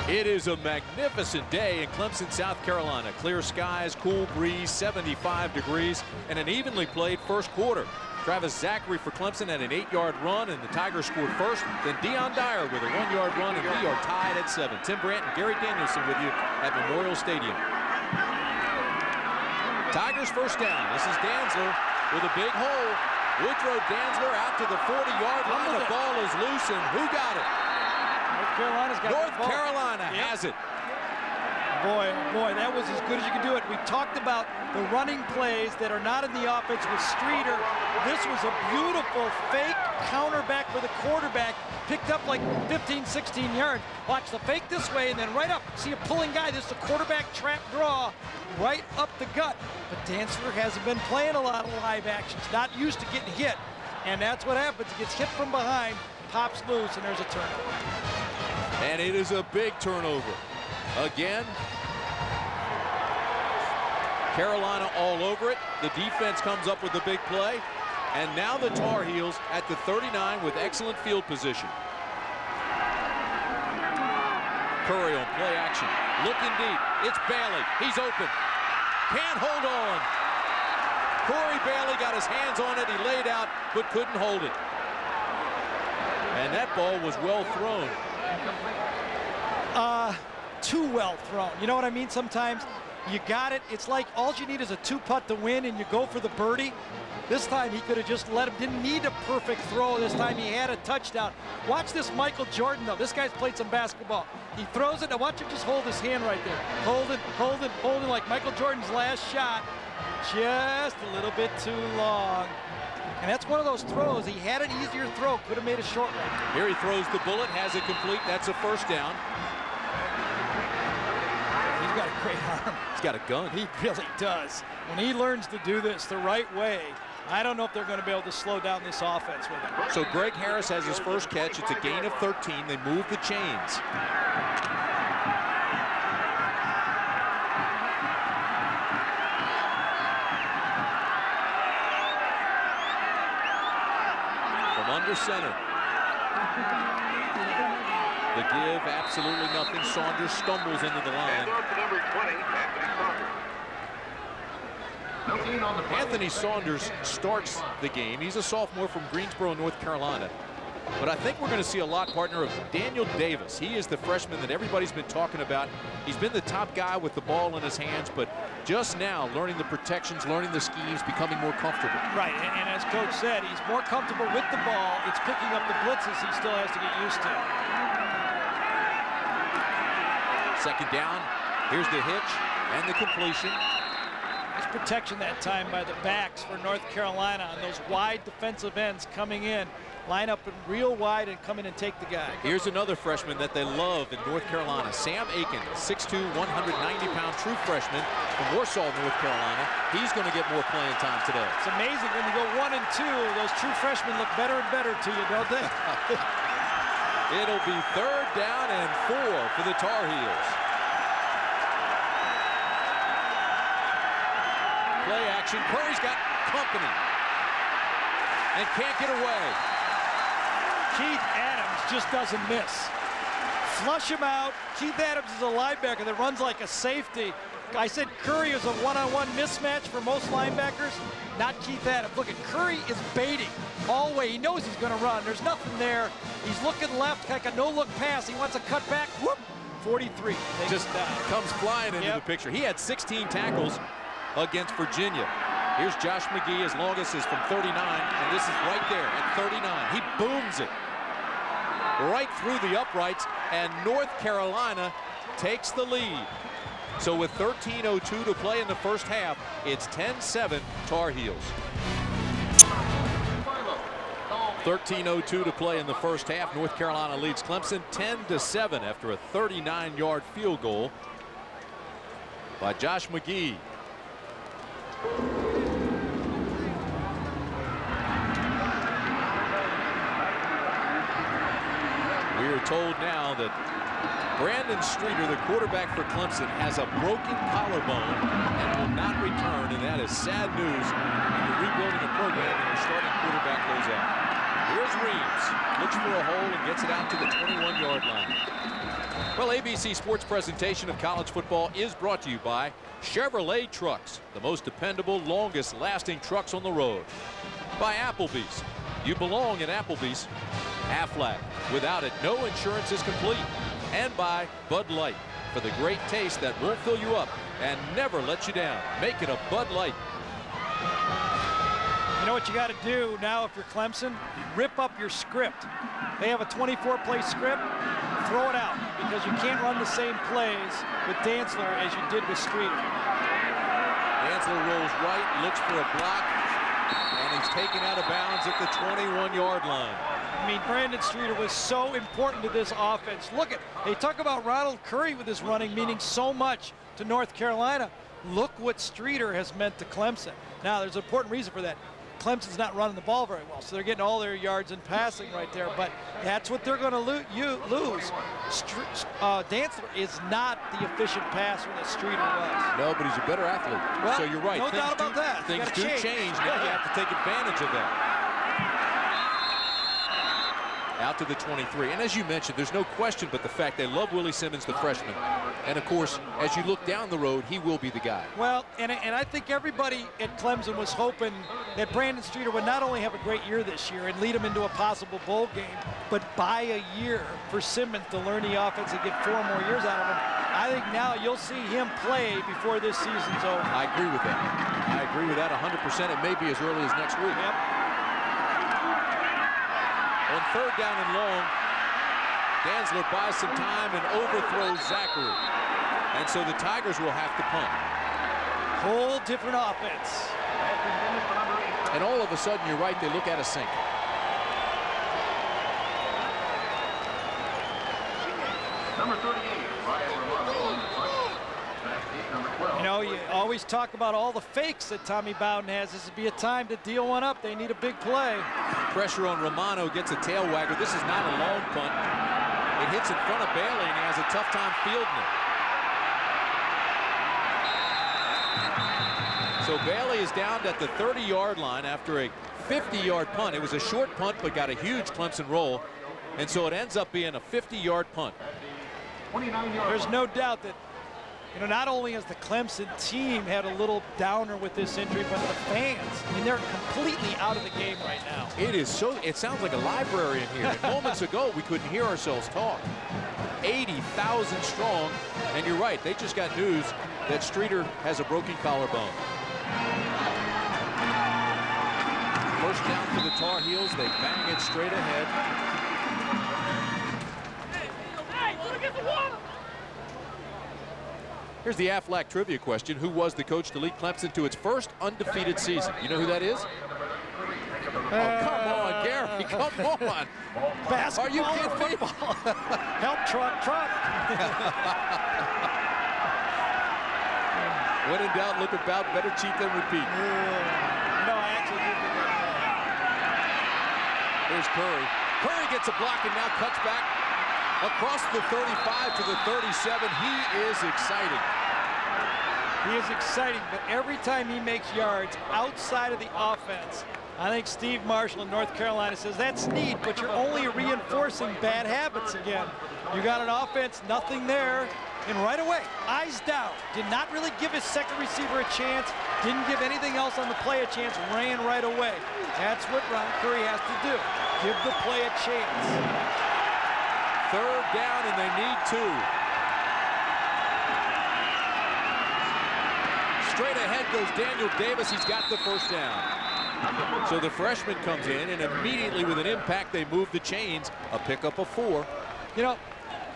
Speaker 2: It is a magnificent day in Clemson, South Carolina. Clear skies, cool breeze, 75 degrees, and an evenly played first quarter. Travis Zachary for Clemson had an 8-yard run, and the Tigers scored first. Then Dion Dyer with a 1-yard run, and we are tied at 7. Tim Brandt and Gary Danielson with you at Memorial Stadium. Tigers first down. This is Dantzler with a big hole. Woodrow Dantzler out to the 40-yard line. The ball is loose, and who got it? North Carolina has it.
Speaker 3: Boy, that was as good as you can do it. We talked about the running plays that are not in the offense with Streeter. This was a beautiful fake counterback for the quarterback. Picked up like 15, 16 yards. Watch the fake this way and then right up. See a pulling guy. This is a quarterback trap draw right up the gut. But Dantzler hasn't been playing a lot of live actions. Not used to getting hit. And that's what happens. He gets hit from behind, pops loose, and there's a turnover.
Speaker 2: And it is a big turnover. Again, Carolina all over it. The defense comes up with the big play. And now the Tar Heels at the 39 with excellent field position. Curry on play action. Looking deep. It's Bailey. He's open. Can't hold on. Corey Bailey got his hands on it. He laid out, but couldn't hold it. And that ball was well thrown.
Speaker 3: Too well thrown. You know what I mean? Sometimes You got it. It's like all you need is a 2-putt to win, and you go for the birdie. This time he could have just let him, didn't need a perfect throw. This time he had a touchdown. Watch this Michael Jordan, though. This guy's played some basketball. He throws it. Now watch him just hold his hand right there. Hold it like Michael Jordan's last shot. Just a little bit too long. And that's one of those throws. He had an easier throw. Could have made a short one.
Speaker 2: Here he throws the bullet, has it complete. That's a first down.
Speaker 3: He's got a great arm.
Speaker 2: He's got a gun.
Speaker 3: He really does. When he learns to do this the right way, I don't know if they're going to be able to slow down this offense with him.
Speaker 2: So Greg Harris has his first catch. It's a gain of 13. They move the chains. From under center. The give, absolutely nothing. Saunders stumbles into the line. Anthony Saunders starts the game. He's a sophomore from Greensboro, North Carolina. But I think we're going to see a lot, partner, of Daniel Davis. He is the freshman that everybody's been talking about. He's been the top guy with the ball in his hands, but just now learning the protections, learning the schemes, becoming more comfortable.
Speaker 3: Right, and as Coach said, he's more comfortable with the ball. It's picking up the blitzes he still has to get used to.
Speaker 2: Second down. Here's the hitch and the completion.
Speaker 3: Nice protection that time by the backs for North Carolina on those wide defensive ends coming in. Line up real wide and come in and take the guy.
Speaker 2: Here's another freshman that they love in North Carolina, Sam Aiken, 6'2", 190-pound true freshman from Warsaw, North Carolina. He's going to get more playing time today.
Speaker 3: It's amazing when you go 1 and 2, those true freshmen look better and better to you, don't they?
Speaker 2: It'll be 3rd down and 4 for the Tar Heels. Play action. Curry's got company and can't get away.
Speaker 3: Keith Adams just doesn't miss. Flush him out. Keith Adams is a linebacker that runs like a safety. I said Curry is a one-on-one mismatch for most linebackers. Not Keith Adams. Look at Curry is baiting all the way. He knows he's going to run. There's nothing there. He's looking left, like a no-look pass. He wants a cut back. Whoop! 43.
Speaker 2: Just comes flying into the picture. He had 16 tackles against Virginia. Here's Josh McGee. His longest is from 39, and this is right there at 39. He booms it right through the uprights, and North Carolina takes the lead. So with 13:02 to play in the first half, it's 10-7 Tar Heels. 13:02 to play in the first half. North Carolina leads Clemson 10-7 after a 39-yard field goal by Josh McGee. We are told now that Brandon Streeter, the quarterback for Clemson, has a broken collarbone and will not return, and that is sad news when you're rebuilding a program and your starting quarterback goes out. Here's Reeves, looks for a hole and gets it out to the 21-yard line. Well, ABC Sports presentation of college football is brought to you by Chevrolet Trucks, the most dependable, longest-lasting trucks on the road. By Applebee's. You belong at Applebee's. Aflac. Without it, no insurance is complete. And by Bud Light, for the great taste that won't fill you up and never let you down. Make it a Bud Light.
Speaker 3: You know what you got to do now if you're Clemson? Rip up your script. They have a 24-play script. Throw it out, because you can't run the same plays with Dantzler as you did with Streeter.
Speaker 2: Dantzler rolls right, looks for a block, and he's taken out of bounds at the 21-yard line.
Speaker 3: I mean, Brandon Streeter was so important to this offense. Look at, they talk about Ronald Curry with his running meaning so much to North Carolina. Look what Streeter has meant to Clemson. Now, there's an important reason for that. Clemson's not running the ball very well, so they're getting all their yards in passing right there, but that's what they're going to lose. Dantzler is not the efficient passer that Streeter was.
Speaker 2: No, but he's a better athlete.
Speaker 3: Well,
Speaker 2: so you're right.
Speaker 3: No doubt about that.
Speaker 2: Things do change. Now you have to take advantage of that. Out to the 23. And as you mentioned, there's no question but the fact they love Willie Simmons, the freshman. And, of course, as you look down the road, he will be the guy.
Speaker 3: Well, and I think everybody at Clemson was hoping that Brandon Streeter would not only have a great year this year and lead him into a possible bowl game, but buy a year for Simmons to learn the offense and get 4 more years out of him. I think now you'll see him play before this season's over.
Speaker 2: I agree with that. I agree with that 100%. It may be as early as next week.
Speaker 3: Yep.
Speaker 2: On third down and long, Dantzler buys some time and overthrows Zachary. And so the Tigers will have to punt.
Speaker 3: Whole different offense.
Speaker 2: And all of a sudden, you're right, they look at a sink.
Speaker 7: Number 38,
Speaker 3: you know, you always talk about all the fakes that Tommy Bowden has. This would be a time to deal one up. They need a big play.
Speaker 2: Pressure on Romano, gets a tail wagger. This is not a long punt. It hits in front of Bailey, and he has a tough time fielding it. So Bailey is down at the 30-yard line after a 50-yard punt. It was a short punt, but got a huge Clemson roll. And so it ends up being a 50-yard punt.
Speaker 3: There's no doubt that, you know, not only has the Clemson team had a little downer with this injury, but the fans, I mean, they're completely out of the game right now.
Speaker 2: It is so, it sounds like a library in here. Moments ago, we couldn't hear ourselves talk. 80,000 strong, and you're right, they just got news that Streeter has a broken collarbone. First down for the Tar Heels. They bang it straight ahead. Here's the Aflac trivia question. Who was the coach to lead Clemson to its first undefeated season? You know who that is? Oh, come on, Gary. Come on.
Speaker 3: Basketball.
Speaker 2: Are you kidding me?
Speaker 3: Help, truck.
Speaker 2: When in doubt, look about. Better cheat than repeat.
Speaker 3: No, I actually did think that.
Speaker 2: Here's Curry. Curry gets a block and now cuts back across the 35 to the 37. He is exciting.
Speaker 3: He is exciting, but every time he makes yards outside of the offense, I think Steve Marshall in North Carolina says that's neat, but you're only reinforcing bad habits again. You got an offense, nothing there, and right away, eyes down. Did not really give his second receiver a chance, didn't give anything else on the play a chance, ran right away. That's what Ron Curry has to do. Give the play a chance.
Speaker 2: Third down, and they need two. Straight ahead goes Daniel Davis. He's got the first down. So the freshman comes in, and immediately with an impact, they move the chains. A pickup of 4.
Speaker 3: You know,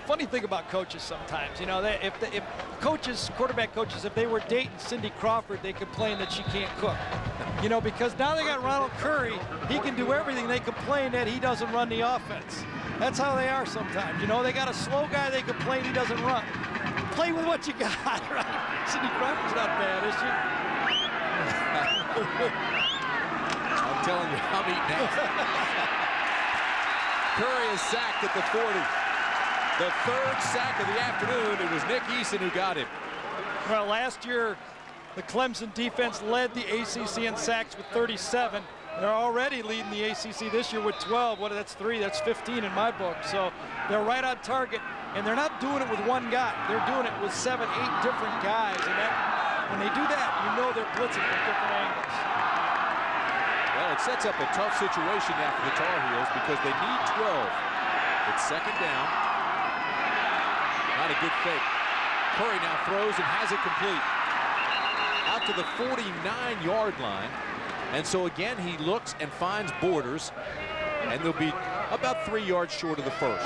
Speaker 3: funny thing about coaches sometimes, you know, if coaches, quarterback coaches, if they were dating Cindy Crawford, they complain that she can't cook. You know, because now they got Ronald Curry. He can do everything. They complain that he doesn't run the offense. That's how they are sometimes. You know, they got a slow guy, they complain he doesn't run. Play with what you got, right? Cindy Crawford's not bad, is she?
Speaker 2: I'm telling you, I'm eating out. Curry is sacked at the 40. The third sack of the afternoon. It was Nick Eason who got him.
Speaker 3: Well, last year, the Clemson defense led the ACC in sacks with 37. They're already leading the ACC this year with 12. What? That's 3. That's 15 in my book. So they're right on target, and they're not doing it with one guy. They're doing it with 7, 8 different guys, and that, when they do that, you know they're blitzing from different angles.
Speaker 2: Well, it sets up a tough situation now for the Tar Heels because they need 12. It's second down. Not a good fake. Curry now throws and has it complete. Out to the 49-yard line. And so again, he looks and finds Borders, and they'll be about 3 yards short of the first.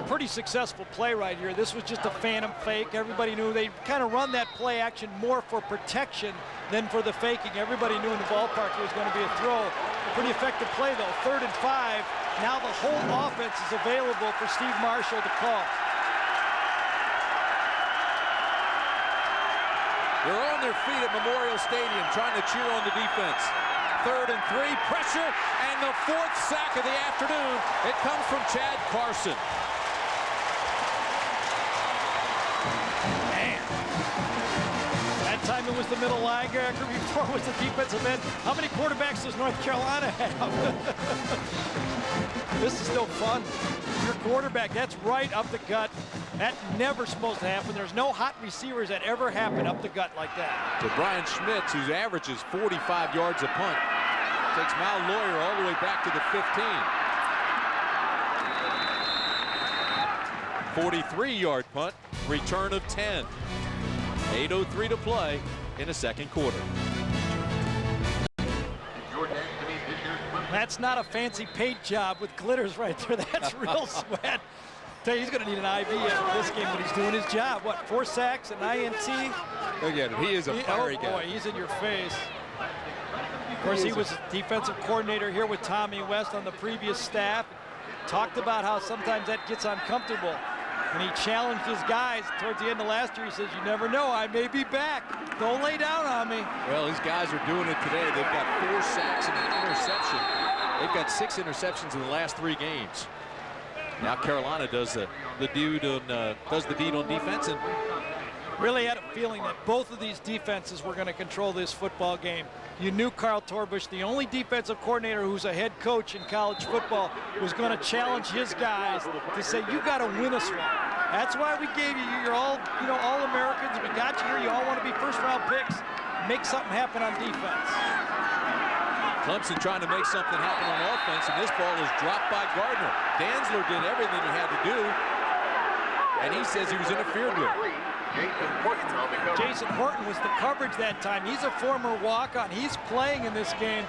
Speaker 3: Pretty successful play right here. This was just a phantom fake. Everybody knew they kind of run that play action more for protection than for the faking. Everybody knew in the ballpark it was going to be a throw. Pretty effective play though. 3rd and 5. Now the whole offense is available for Steve Marshall to call.
Speaker 2: They're on their feet at Memorial Stadium trying to cheer on the defense. 3rd and 3, pressure, and the 4th sack of the afternoon. It comes from Chad Carson.
Speaker 3: Man. That time it was the middle linebacker, before it was the defensive end. How many quarterbacks does North Carolina have? This is still fun. Your quarterback, that's right up the gut. That's never supposed to happen. There's no hot receivers that ever happen up the gut like that.
Speaker 2: To Brian Schmitz, who averages 45 yards a punt. Takes Mal Lawyer all the way back to the 15. 43-yard punt. return of 10. 8:03 to play in the second quarter.
Speaker 3: That's not a fancy paint job with glitters right there. That's real sweat. Tell you, he's going to need an IV after this game, but he's doing his job. What, 4 sacks, an INT?
Speaker 8: Look at him. He is a fiery guy.
Speaker 3: Oh, boy, he's in your face. Of course, he was defensive coordinator here with Tommy West on the previous staff. Talked about how sometimes that gets uncomfortable. And he challenged his guys towards the end of last year. He says, you never know, I may be back. Don't lay down on me.
Speaker 2: Well, these guys are doing it today. They've got 4 sacks and an interception. They've got 6 interceptions in the last 3 games. Now Carolina does the deed on defense, and
Speaker 3: really had a feeling that both of these defenses were going to control this football game. You knew Carl Torbush, the only defensive coordinator who's a head coach in college football, was going to challenge his guys to say, you got to win us one. That's why we gave you, you're all, all Americans. We got you here. You all want to be first-round picks. Make something happen on defense.
Speaker 2: Clemson trying to make something happen on offense, and this ball is dropped by Gardner. Dantzler did everything he had to do, and he says he was interfered with.
Speaker 3: Jason Horton was the coverage that time. He's a former walk-on. He's playing in this game,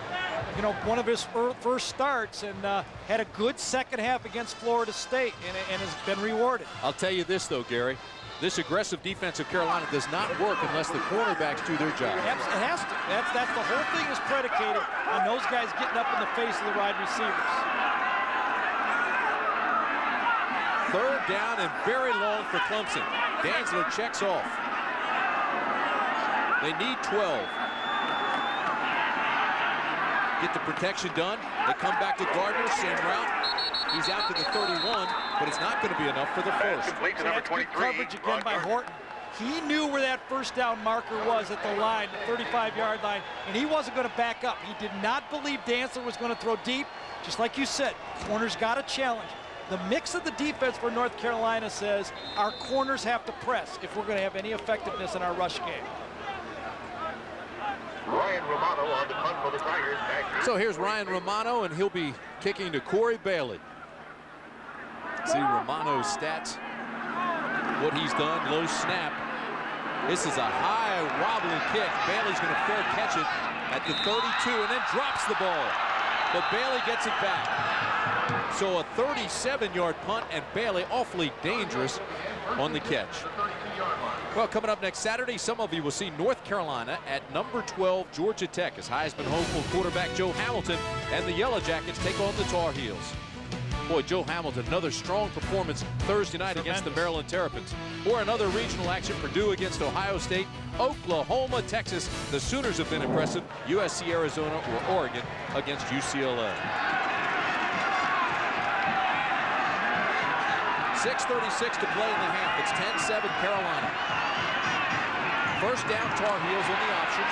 Speaker 3: one of his first starts, and had a good second half against Florida State, and has been rewarded.
Speaker 2: I'll tell you this, though, Gary. This aggressive defense of Carolina does not work unless the cornerbacks do their job.
Speaker 3: It has to. That's the whole thing is predicated on those guys getting up in the face of the wide receivers.
Speaker 2: 3rd down and very long for Clemson. Dantzler checks off. They need 12. Get the protection done. They come back to Gardner, same route. He's out to the 31, but it's not going to be enough for the first.
Speaker 3: So that's good coverage again by Horton. He knew where that first down marker was at the line, the 35-yard line, and he wasn't going to back up. He did not believe Dantzler was going to throw deep. Just like you said, corners got a challenge. The mix of the defense for North Carolina says our corners have to press if we're going to have any effectiveness in our rush game.
Speaker 7: Ryan Romano on the punt for the Tigers.
Speaker 2: So here's Ryan Romano, and he'll be kicking to Corey Bailey. See Romano's stats, what he's done, low snap. This is a high wobbly kick. Bailey's going to fair catch it at the 32 and then drops the ball. But Bailey gets it back. So a 37-yard punt, and Bailey awfully dangerous on the catch. Well, coming up next Saturday, some of you will see North Carolina at number 12, Georgia Tech, as Heisman hopeful quarterback Joe Hamilton and the Yellow Jackets take on the Tar Heels. Boy, Joe Hamilton, another strong performance Thursday night against the Maryland Terrapins. Or another regional action, Purdue against Ohio State, Oklahoma, Texas. The Sooners have been impressive. USC, Arizona, or Oregon against UCLA. 6:36 to play in the half. It's 10-7 Carolina. First down, Tar Heels on the option.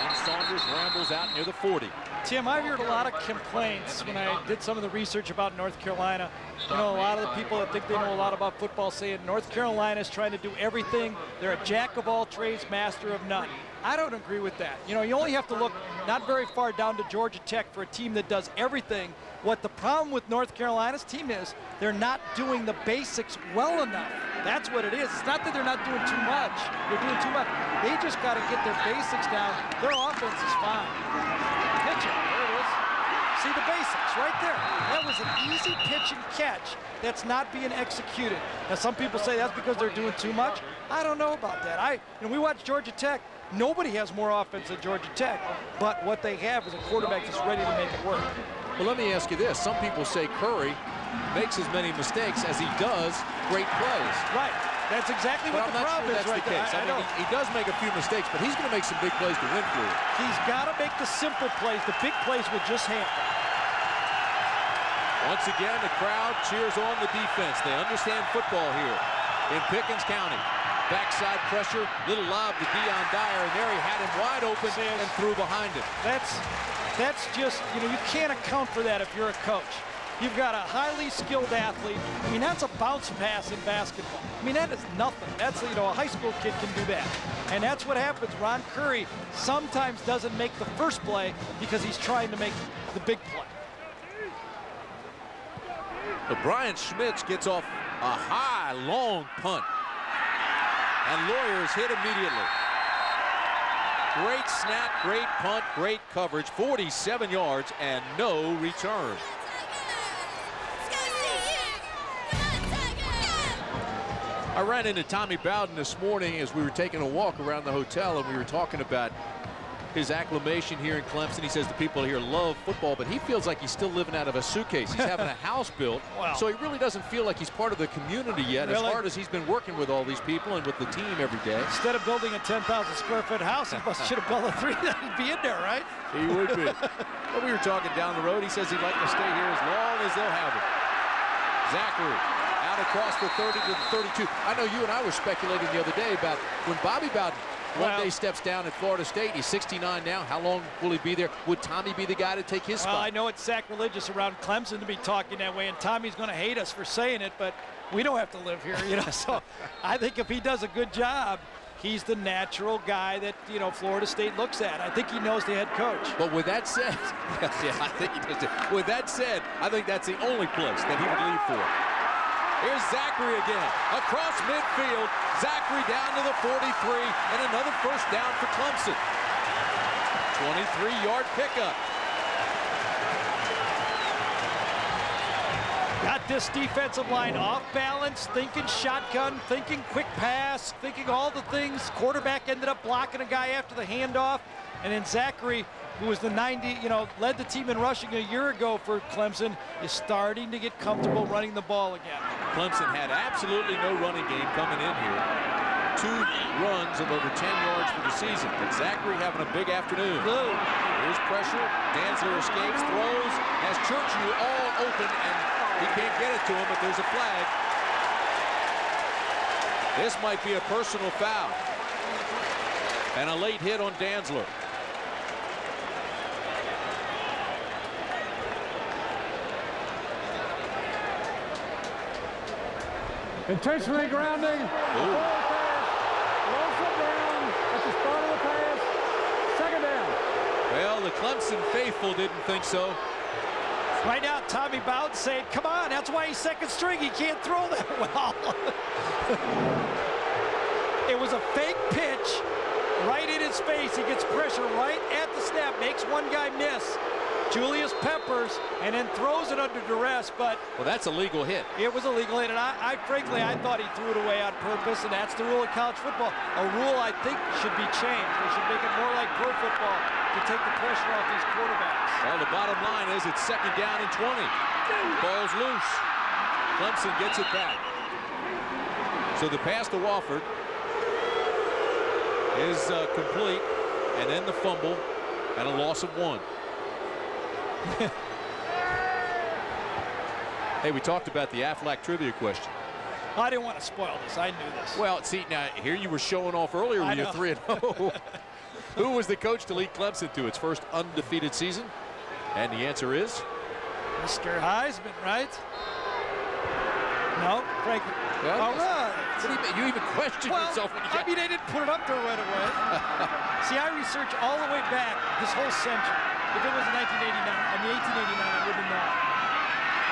Speaker 2: And Saunders rambles out near the 40.
Speaker 3: Tim, I've heard a lot of complaints when I did some of the research about North Carolina. A lot of the people that think they know a lot about football saying North Carolina is trying to do everything. They're a jack of all trades, master of none. I don't agree with that. You only have to look not very far down to Georgia Tech for a team that does everything. What the problem with North Carolina's team is, they're not doing the basics well enough. That's what it is. It's not that they're not doing too much. They're doing too much. They just got to get their basics down. Their offense is fine. Pitch it. There it is. See the basics right there. That was an easy pitch and catch that's not being executed. Now, some people say that's because they're doing too much. I don't know about that. We watch Georgia Tech. Nobody has more offense than Georgia Tech, but what they have is a quarterback that's ready to make it work.
Speaker 2: Well, let me ask you this. Some people say Curry makes as many mistakes as he does great plays.
Speaker 3: Right. That's exactly what the problem is right there.
Speaker 2: I mean, he does make a few mistakes, but he's going to make some big plays to win for you.
Speaker 3: He's got to make the simple plays. The big plays will just happen.
Speaker 2: Once again, the crowd cheers on the defense. They understand football here in Pickens County. Backside pressure, little lob to Deion Dyer, and there he had him wide open and threw behind him.
Speaker 3: That's just, you can't account for that if you're a coach. You've got a highly skilled athlete. I mean, that's a bounce pass in basketball. I mean, that is nothing. That's, a high school kid can do that. And that's what happens. Ron Curry sometimes doesn't make the first play because he's trying to make the big play.
Speaker 2: But Brian Schmitz gets off a high, long punt. And Lawyers hit immediately. Great snap, great punt, great coverage. 47 yards and no return. I ran into Tommy Bowden this morning as we were taking a walk around the hotel, and we were talking about his acclimation here in Clemson. He says the people here love football, but he feels like he's still living out of a suitcase. He's having a house built,
Speaker 3: wow.
Speaker 2: So he really doesn't feel like he's part of the community yet,
Speaker 3: really?
Speaker 2: As hard as he's been working with all these people and with the team every day.
Speaker 3: Instead of building a 10,000 square foot house, he should have built a 3 that he'd be in there, right?
Speaker 2: He would be. But we were talking down the road. He says he'd like to stay here as long as they'll have him. Zachary out across the 30 to the 32. I know you and I were speculating the other day about when Bobby Bowden one day steps down at Florida State. He's 69 now. How long will he be there? Would Tommy be the guy to take his spot?
Speaker 3: Well, I know it's sacrilegious around Clemson to be talking that way, and Tommy's going to hate us for saying it, but we don't have to live here, you know. So I think if he does a good job, he's the natural guy that, you know, Florida State looks at. I think he knows the head coach.
Speaker 2: But with that said, yeah, I think he does. With that said, I think that's the only place that he would leave for. Here's Zachary again, across midfield. Zachary down to the 43, and another first down for Clemson. 23-yard pickup.
Speaker 3: Got this defensive line off balance, thinking shotgun, thinking quick pass, thinking all the things. Quarterback ended up blocking a guy after the handoff, and then Zachary, who was the 90, you know, led the team in rushing a year ago for Clemson, is starting to get comfortable running the ball again.
Speaker 2: Clemson had absolutely no running game coming in here. 2 runs of over 10 yards for the season. But Zachary having a big afternoon.
Speaker 3: Blue.
Speaker 2: Here's pressure. Dantzler escapes, throws, has Churchill all open, and he can't get it to him, but there's a flag. This might be a personal foul. And a late hit on Dantzler.
Speaker 4: Intentionally grounding. Lows it down at the start of the pass. Second down.
Speaker 2: Well, the Clemson faithful didn't think so.
Speaker 3: Right now, Tommy Bowden saying, come on, that's why he's second string. He can't throw that well. It was a fake pitch right in his face. He gets pressure right at the snap, makes one guy miss. Julius Peppers, and then throws it under duress, but
Speaker 2: well, that's a legal hit.
Speaker 3: It was a legal hit, and I frankly thought he threw it away on purpose, and that's the rule of college football. A rule I think should be changed. They should make it more like pro football to take the pressure off these quarterbacks.
Speaker 2: Well, the bottom line is it's second down and 20. Ball's loose. Clemson gets it back. So the pass to Wofford is complete, and then the fumble and a loss of 1. Hey, we talked about the Aflac trivia question.
Speaker 3: I didn't want to spoil this. I knew this.
Speaker 2: Well, see, now here you were showing off earlier with your 3-0. Who was the coach to lead Clemson to its first undefeated season? And the answer is?
Speaker 3: Mr. Heisman, right? No, Franklin.
Speaker 2: Well,
Speaker 3: all right.
Speaker 2: You even questioned yourself when you got...
Speaker 3: I mean, they didn't put it up there right away. See, I researched all the way back this whole century. If it was in 1889, I wouldn't know.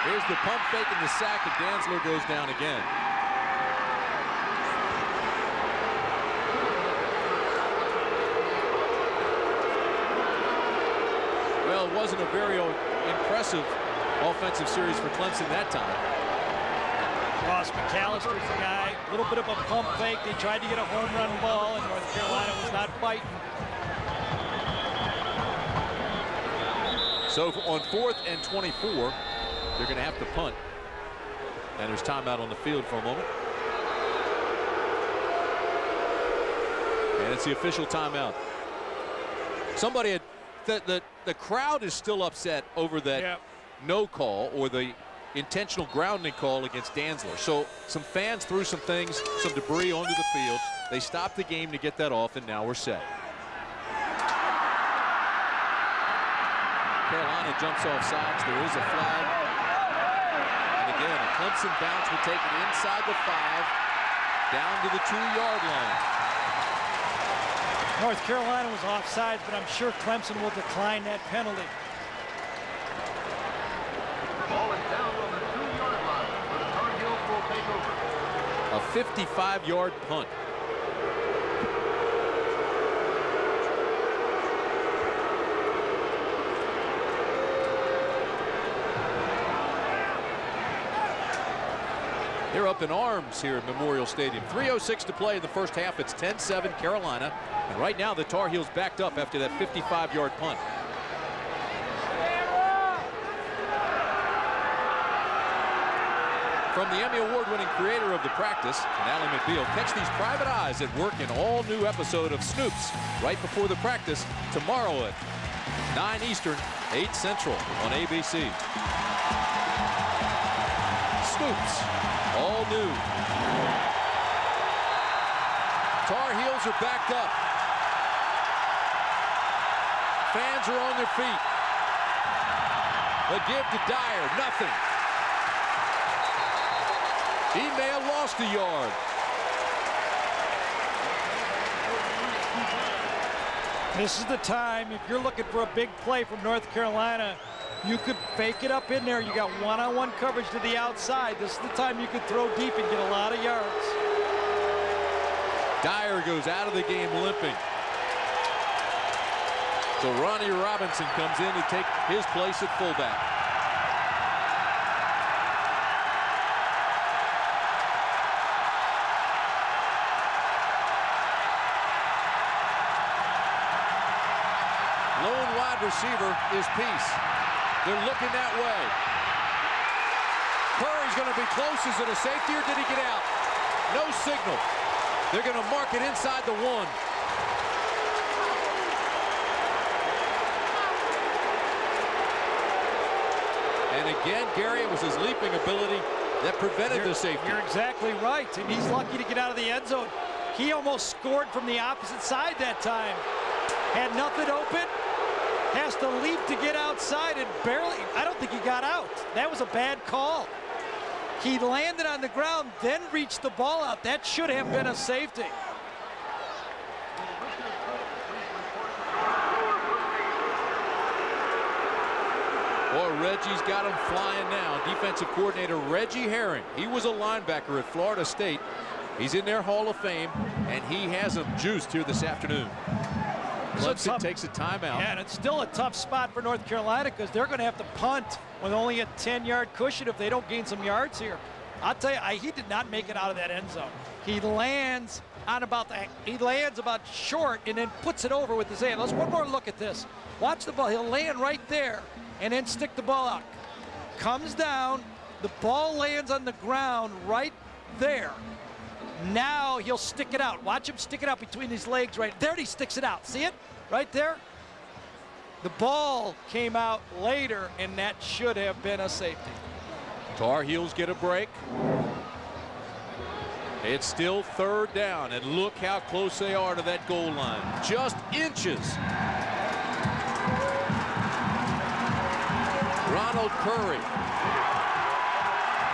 Speaker 2: Here's the pump fake and the sack, and Dantzler goes down again. Well, it wasn't a very impressive offensive series for Clemson that time.
Speaker 3: Ross McAllister's the guy. A little bit of a pump fake. They tried to get a home run ball, and North Carolina was not fighting.
Speaker 2: So on 4th and 24, they're going to have to punt. And there's timeout on the field for a moment. And it's the official timeout. Somebody had the crowd is still upset over that no call or the intentional grounding call against Dantzler. So some fans threw some things, some debris onto the field. They stopped the game to get that off, and now we're set. Carolina jumps off sides. There is a flag. And again, a Clemson bounce will take it inside the 5, down to the 2-yard line.
Speaker 3: North Carolina was offside, but I'm sure Clemson will decline that penalty.
Speaker 7: Ball is down on the 2-yard line.
Speaker 2: A 55-yard punt. They're up in arms here at Memorial Stadium. 3:06 to play in the first half. It's 10-7 Carolina. And right now the Tar Heels backed up after that 55-yard punt. From the Emmy Award-winning creator of the practice, Ally McBeal, catch these private eyes at work in all new episode of Snoops right before the practice tomorrow at 9 Eastern, 8 Central on ABC. Snoops, all new. Tar Heels are backed up. Fans are on their feet. The give to Dyer, nothing. He may have lost a yard.
Speaker 3: This is the time, if you're looking for a big play from North Carolina, you could fake it up in there. You got one-on-one coverage to the outside. This is the time you could throw deep and get a lot of yards.
Speaker 2: Dyer goes out of the game limping. So Ronnie Robinson comes in to take his place at fullback. Lone wide receiver is Peace. They're looking that way. Curry's going to be close. Is it a safety or did he get out? No signal. They're going to mark it inside the 1. And again, Gary, it was his leaping ability that prevented the safety.
Speaker 3: You're exactly right. And he's lucky to get out of the end zone. He almost scored from the opposite side that time. Had nothing open. Has to leap to get outside and barely, I don't think he got out. That was a bad call. He landed on the ground, then reached the ball out. That should have been a safety.
Speaker 2: Boy, Reggie's got him flying now. Defensive coordinator Reggie Herring. He was a linebacker at Florida State. He's in their Hall of Fame, and he has them juiced here this afternoon. Clemson takes a timeout.
Speaker 3: Yeah, and it's still a tough spot for North Carolina because they're going to have to punt with only a 10-yard cushion if they don't gain some yards here. I'll tell you, he did not make it out of that end zone. He lands on about short and then puts it over with his hand. Let's one more look at this. Watch the ball. He'll land right there and then stick the ball out. Comes down. The ball lands on the ground right there. Now he'll stick it out. Watch him stick it out between his legs right there. He sticks it out. See it? Right there? The ball came out later, and that should have been a safety.
Speaker 2: Tar Heels get a break. It's still 3rd down, and look how close they are to that goal line. Just inches. Ronald Curry,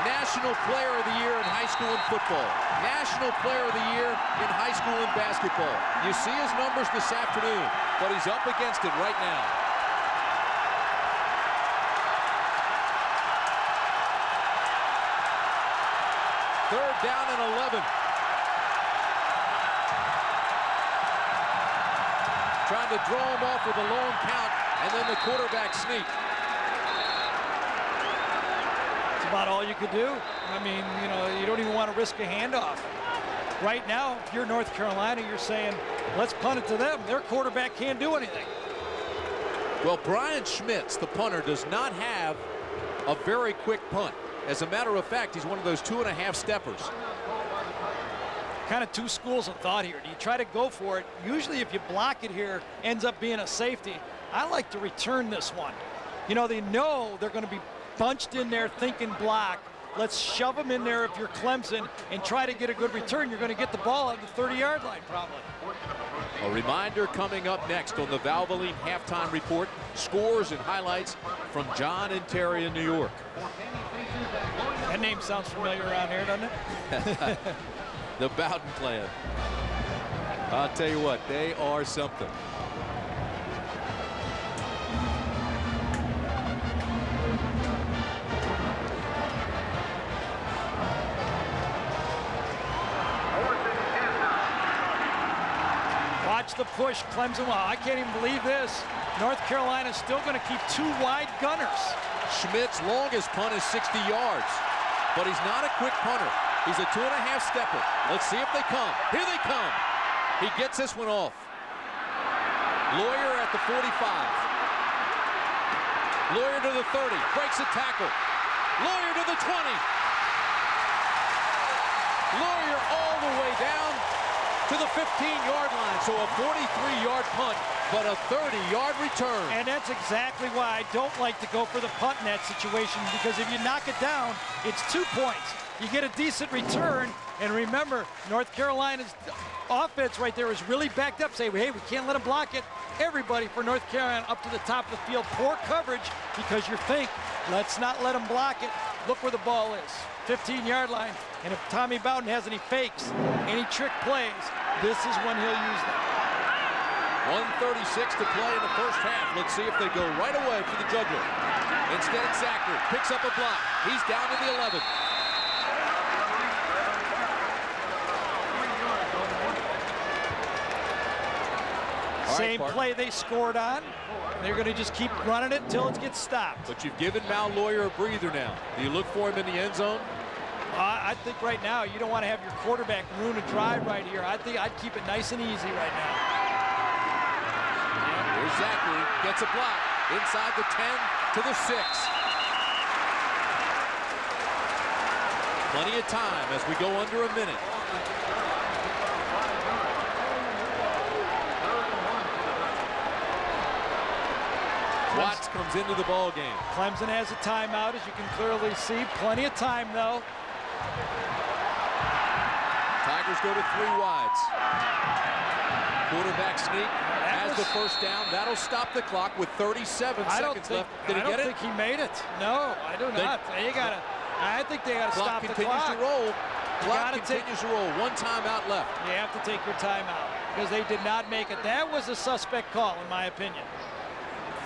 Speaker 2: National Player of the Year in high school in football. National Player of the Year in high school in basketball. You see his numbers this afternoon, but he's up against it right now. Third down and 11. Trying to draw him off with a long count, and then the quarterback sneak.
Speaker 3: About all you could do. I mean, you know, you don't even want to risk a handoff. Right now, if you're North Carolina, you're saying, let's punt it to them. Their quarterback can't do anything.
Speaker 2: Well, Brian Schmitz, the punter, does not have a very quick punt. As a matter of fact, he's one of those 2.5 steppers.
Speaker 3: Kind of two schools of thought here. Do you try to go for it? Usually if you block it here, ends up being a safety. I like to return this one. You know, they know they're going to be bunched in there thinking block. Let's shove them in there if you're Clemson and try to get a good return. You're going to get the ball at the 30-yard line probably.
Speaker 2: A reminder coming up next on the Valvoline Halftime Report. Scores and highlights from John and Terry in New York.
Speaker 3: That name sounds familiar around here, doesn't it?
Speaker 2: The Bowden clan. I'll tell you what, they are something.
Speaker 3: Watch the push. Clemson, wow, I can't even believe this. North Carolina's still going to keep 2 wide gunners.
Speaker 2: Schmidt's longest punt is 60 yards, but he's not a quick punter. He's a 2.5 stepper. Let's see if they come. Here they come. He gets this one off. Lawyer at the 45. Lawyer to the 30. Breaks a tackle. Lawyer to the 20. Lawyer all the way down to the 15-yard line. So a 43-yard punt, but a 30-yard return.
Speaker 3: And that's exactly why I don't like to go for the punt in that situation, because if you knock it down, it's 2 points. You get a decent return, and remember, North Carolina's offense right there is really backed up. Say, hey, we can't let them block it. Everybody for North Carolina up to the top of the field. Poor coverage, because you think, let's not let them block it. Look where the ball is, 15-yard line. And if Tommy Bowden has any fakes, any trick plays, this is when he'll use them.
Speaker 2: 1:36 to play in the first half. Let's see if they go right away for the juggler. Instead, Zachary picks up a block. He's down to the 11.
Speaker 3: Same play they scored on. They're going to just keep running it until it gets stopped.
Speaker 2: But you've given Mal Lawyer a breather now. Do you look for him in the end zone?
Speaker 3: I think right now you don't want to have your quarterback ruin a drive right here. I think I'd keep it nice and easy right now.
Speaker 2: Here's Zachary, gets a block inside the 10 to the 6. Plenty of time as we go under a minute. Watts comes into the ball game.
Speaker 3: Clemson has a timeout, as you can clearly see. Plenty of time, though.
Speaker 2: Tigers go to 3 wides. Quarterback sneak has the first down. That'll stop the clock with 37 seconds left. Did he get it?
Speaker 3: I don't think he made it. No, I do not. I think they got to stop the clock.
Speaker 2: Continues to roll. Clock continues to roll. 1 timeout left.
Speaker 3: You have to take your timeout because they did not make it. That was a suspect call, in my opinion.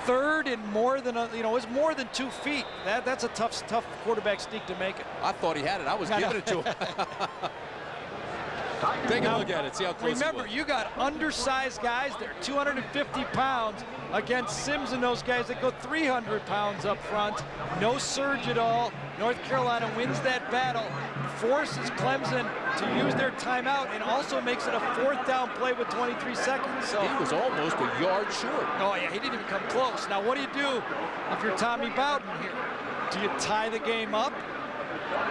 Speaker 3: 3rd and more than it's more than 2 feet. That's a tough quarterback sneak to make it.
Speaker 2: I thought he had it. I was giving it to him. Take a look at it. See how close.
Speaker 3: Remember, you got undersized guys there, 250 pounds against Sims and those guys that go 300 pounds up front. No surge at all. North Carolina wins that battle, forces Clemson to use their timeout, and also makes it a 4th down play with 23 seconds. So
Speaker 2: he was almost a yard short.
Speaker 3: Oh yeah, he didn't even come close. Now what do you do if you're Tommy Bowden here? Do you tie the game up?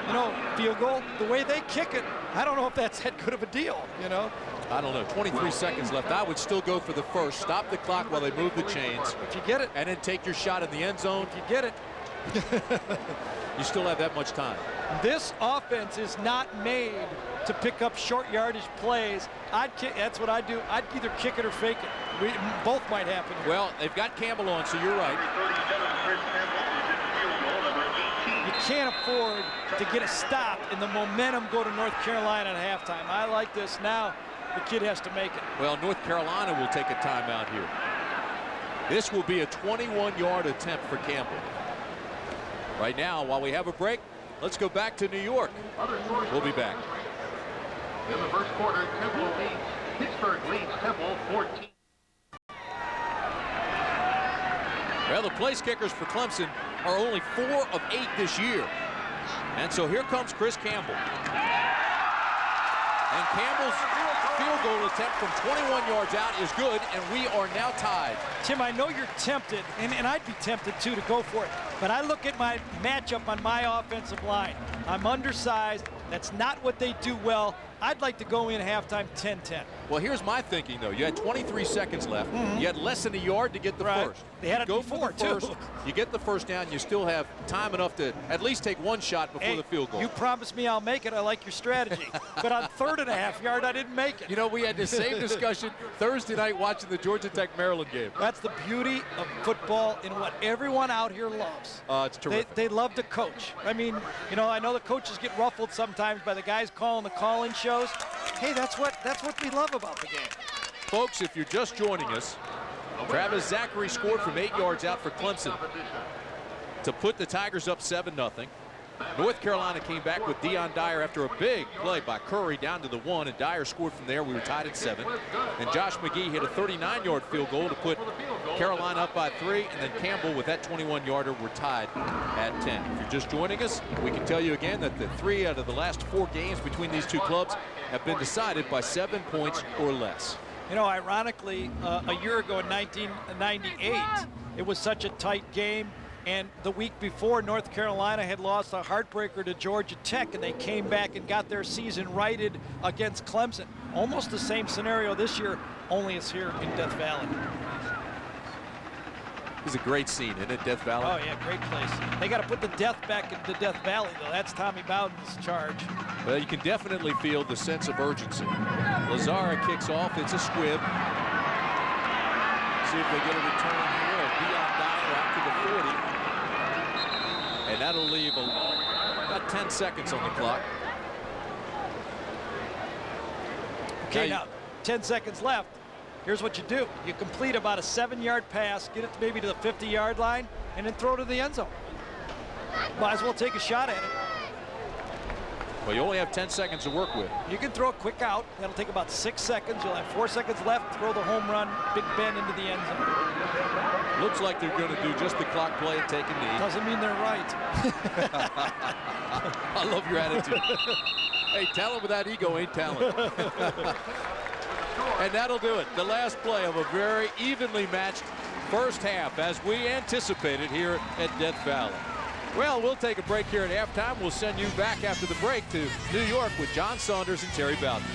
Speaker 3: You know, field goal, the way they kick it, I don't know if that's that good of a deal, you know?
Speaker 2: I don't know. 23 seconds left. I would still go for the first. Stop the clock while they move the chains.
Speaker 3: If you get it.
Speaker 2: And then take your shot in the end zone.
Speaker 3: If you get it.
Speaker 2: You still have that much time.
Speaker 3: This offense is not made to pick up short yardage plays. That's what I do. I'd either kick it or fake it. Both might happen here.
Speaker 2: Well, they've got Campbell on, so you're right.
Speaker 3: You can't afford to get a stop and the momentum go to North Carolina at halftime. I like this now. The kid has to make it.
Speaker 2: Well, North Carolina will take a timeout here. This will be a 21-yard attempt for Campbell. Right now, while we have a break, let's go back to New York. We'll be back.
Speaker 7: In the first quarter, Pittsburgh leads Temple 14.
Speaker 2: Well, the place kickers for Clemson are only 4 of 8 this year. And so here comes Chris Campbell. And Campbell's field goal attempt from 21 yards out is good, and we are now tied.
Speaker 3: Tim, I know you're tempted, and I'd be tempted too to go for it, but I look at my matchup on my offensive line. I'm undersized. That's not what they do well. I'd like to go in halftime 10-10.
Speaker 2: Well, here's my thinking, though. You had 23 seconds left. You had less than a yard to get the first.
Speaker 3: They had it
Speaker 2: go
Speaker 3: before,
Speaker 2: for the first.
Speaker 3: too.
Speaker 2: You get the first down. You still have time enough to at least take 1 shot before the field goal.
Speaker 3: You promised me I'll make it. I like your strategy. But on 3rd and a half yard, I didn't make it.
Speaker 2: You know, we had the same discussion Thursday night watching the Georgia Tech-Maryland game.
Speaker 3: That's the beauty of football and what everyone out here loves.
Speaker 2: It's terrific.
Speaker 3: They love to coach. I mean, you know, I know the coaches get ruffled sometimes by the guys calling the call-in shows. Hey, that's what we love about the game.
Speaker 2: Folks, if you're just joining us, Travis Zachary scored from 8 yards out for Clemson to put the Tigers up 7-0. North Carolina came back with Deion Dyer after a big play by Curry down to the 1, and Dyer scored from there. We were tied at 7. And Josh McGee hit a 39-yard field goal to put Carolina up by 3, and then Campbell with that 21-yarder were tied at 10. If you're just joining us, we can tell you again that the 3 out of the last 4 games between these two clubs have been decided by 7 points or less.
Speaker 3: You know, ironically, a year ago in 1998, it was such a tight game. And the week before, North Carolina had lost a heartbreaker to Georgia Tech, and they came back and got their season righted against Clemson. Almost the same scenario this year, only it's here in Death Valley.
Speaker 2: It's a great scene, isn't it, Death Valley?
Speaker 3: Oh, yeah, great place. They got to put the death back into Death Valley, though. That's Tommy Bowden's charge.
Speaker 2: Well, you can definitely feel the sense of urgency. Lazara kicks off. It's a squib. See if they get a return here. Deion Dyer out to the 40. And that'll leave about 10 seconds on the clock.
Speaker 3: Okay, now 10 seconds left. Here's what you do. You complete about a 7-yard pass, get it maybe to the 50-yard line, and then throw to the end zone. Might as well take a shot at it.
Speaker 2: Well, you only have 10 seconds to work with.
Speaker 3: You can throw a quick out. That'll take about 6 seconds. You'll have 4 seconds left. Throw the home run, Big Ben into the end zone.
Speaker 2: Looks like they're going to do just the clock play and take a knee.
Speaker 3: Doesn't mean they're right.
Speaker 2: I love your attitude. Hey, talent without ego ain't talent. And that'll do it. The last play of a very evenly matched first half, as we anticipated here at Death Valley. Well, we'll take a break here at halftime. We'll send you back after the break to New York with John Saunders and Terry Bowden.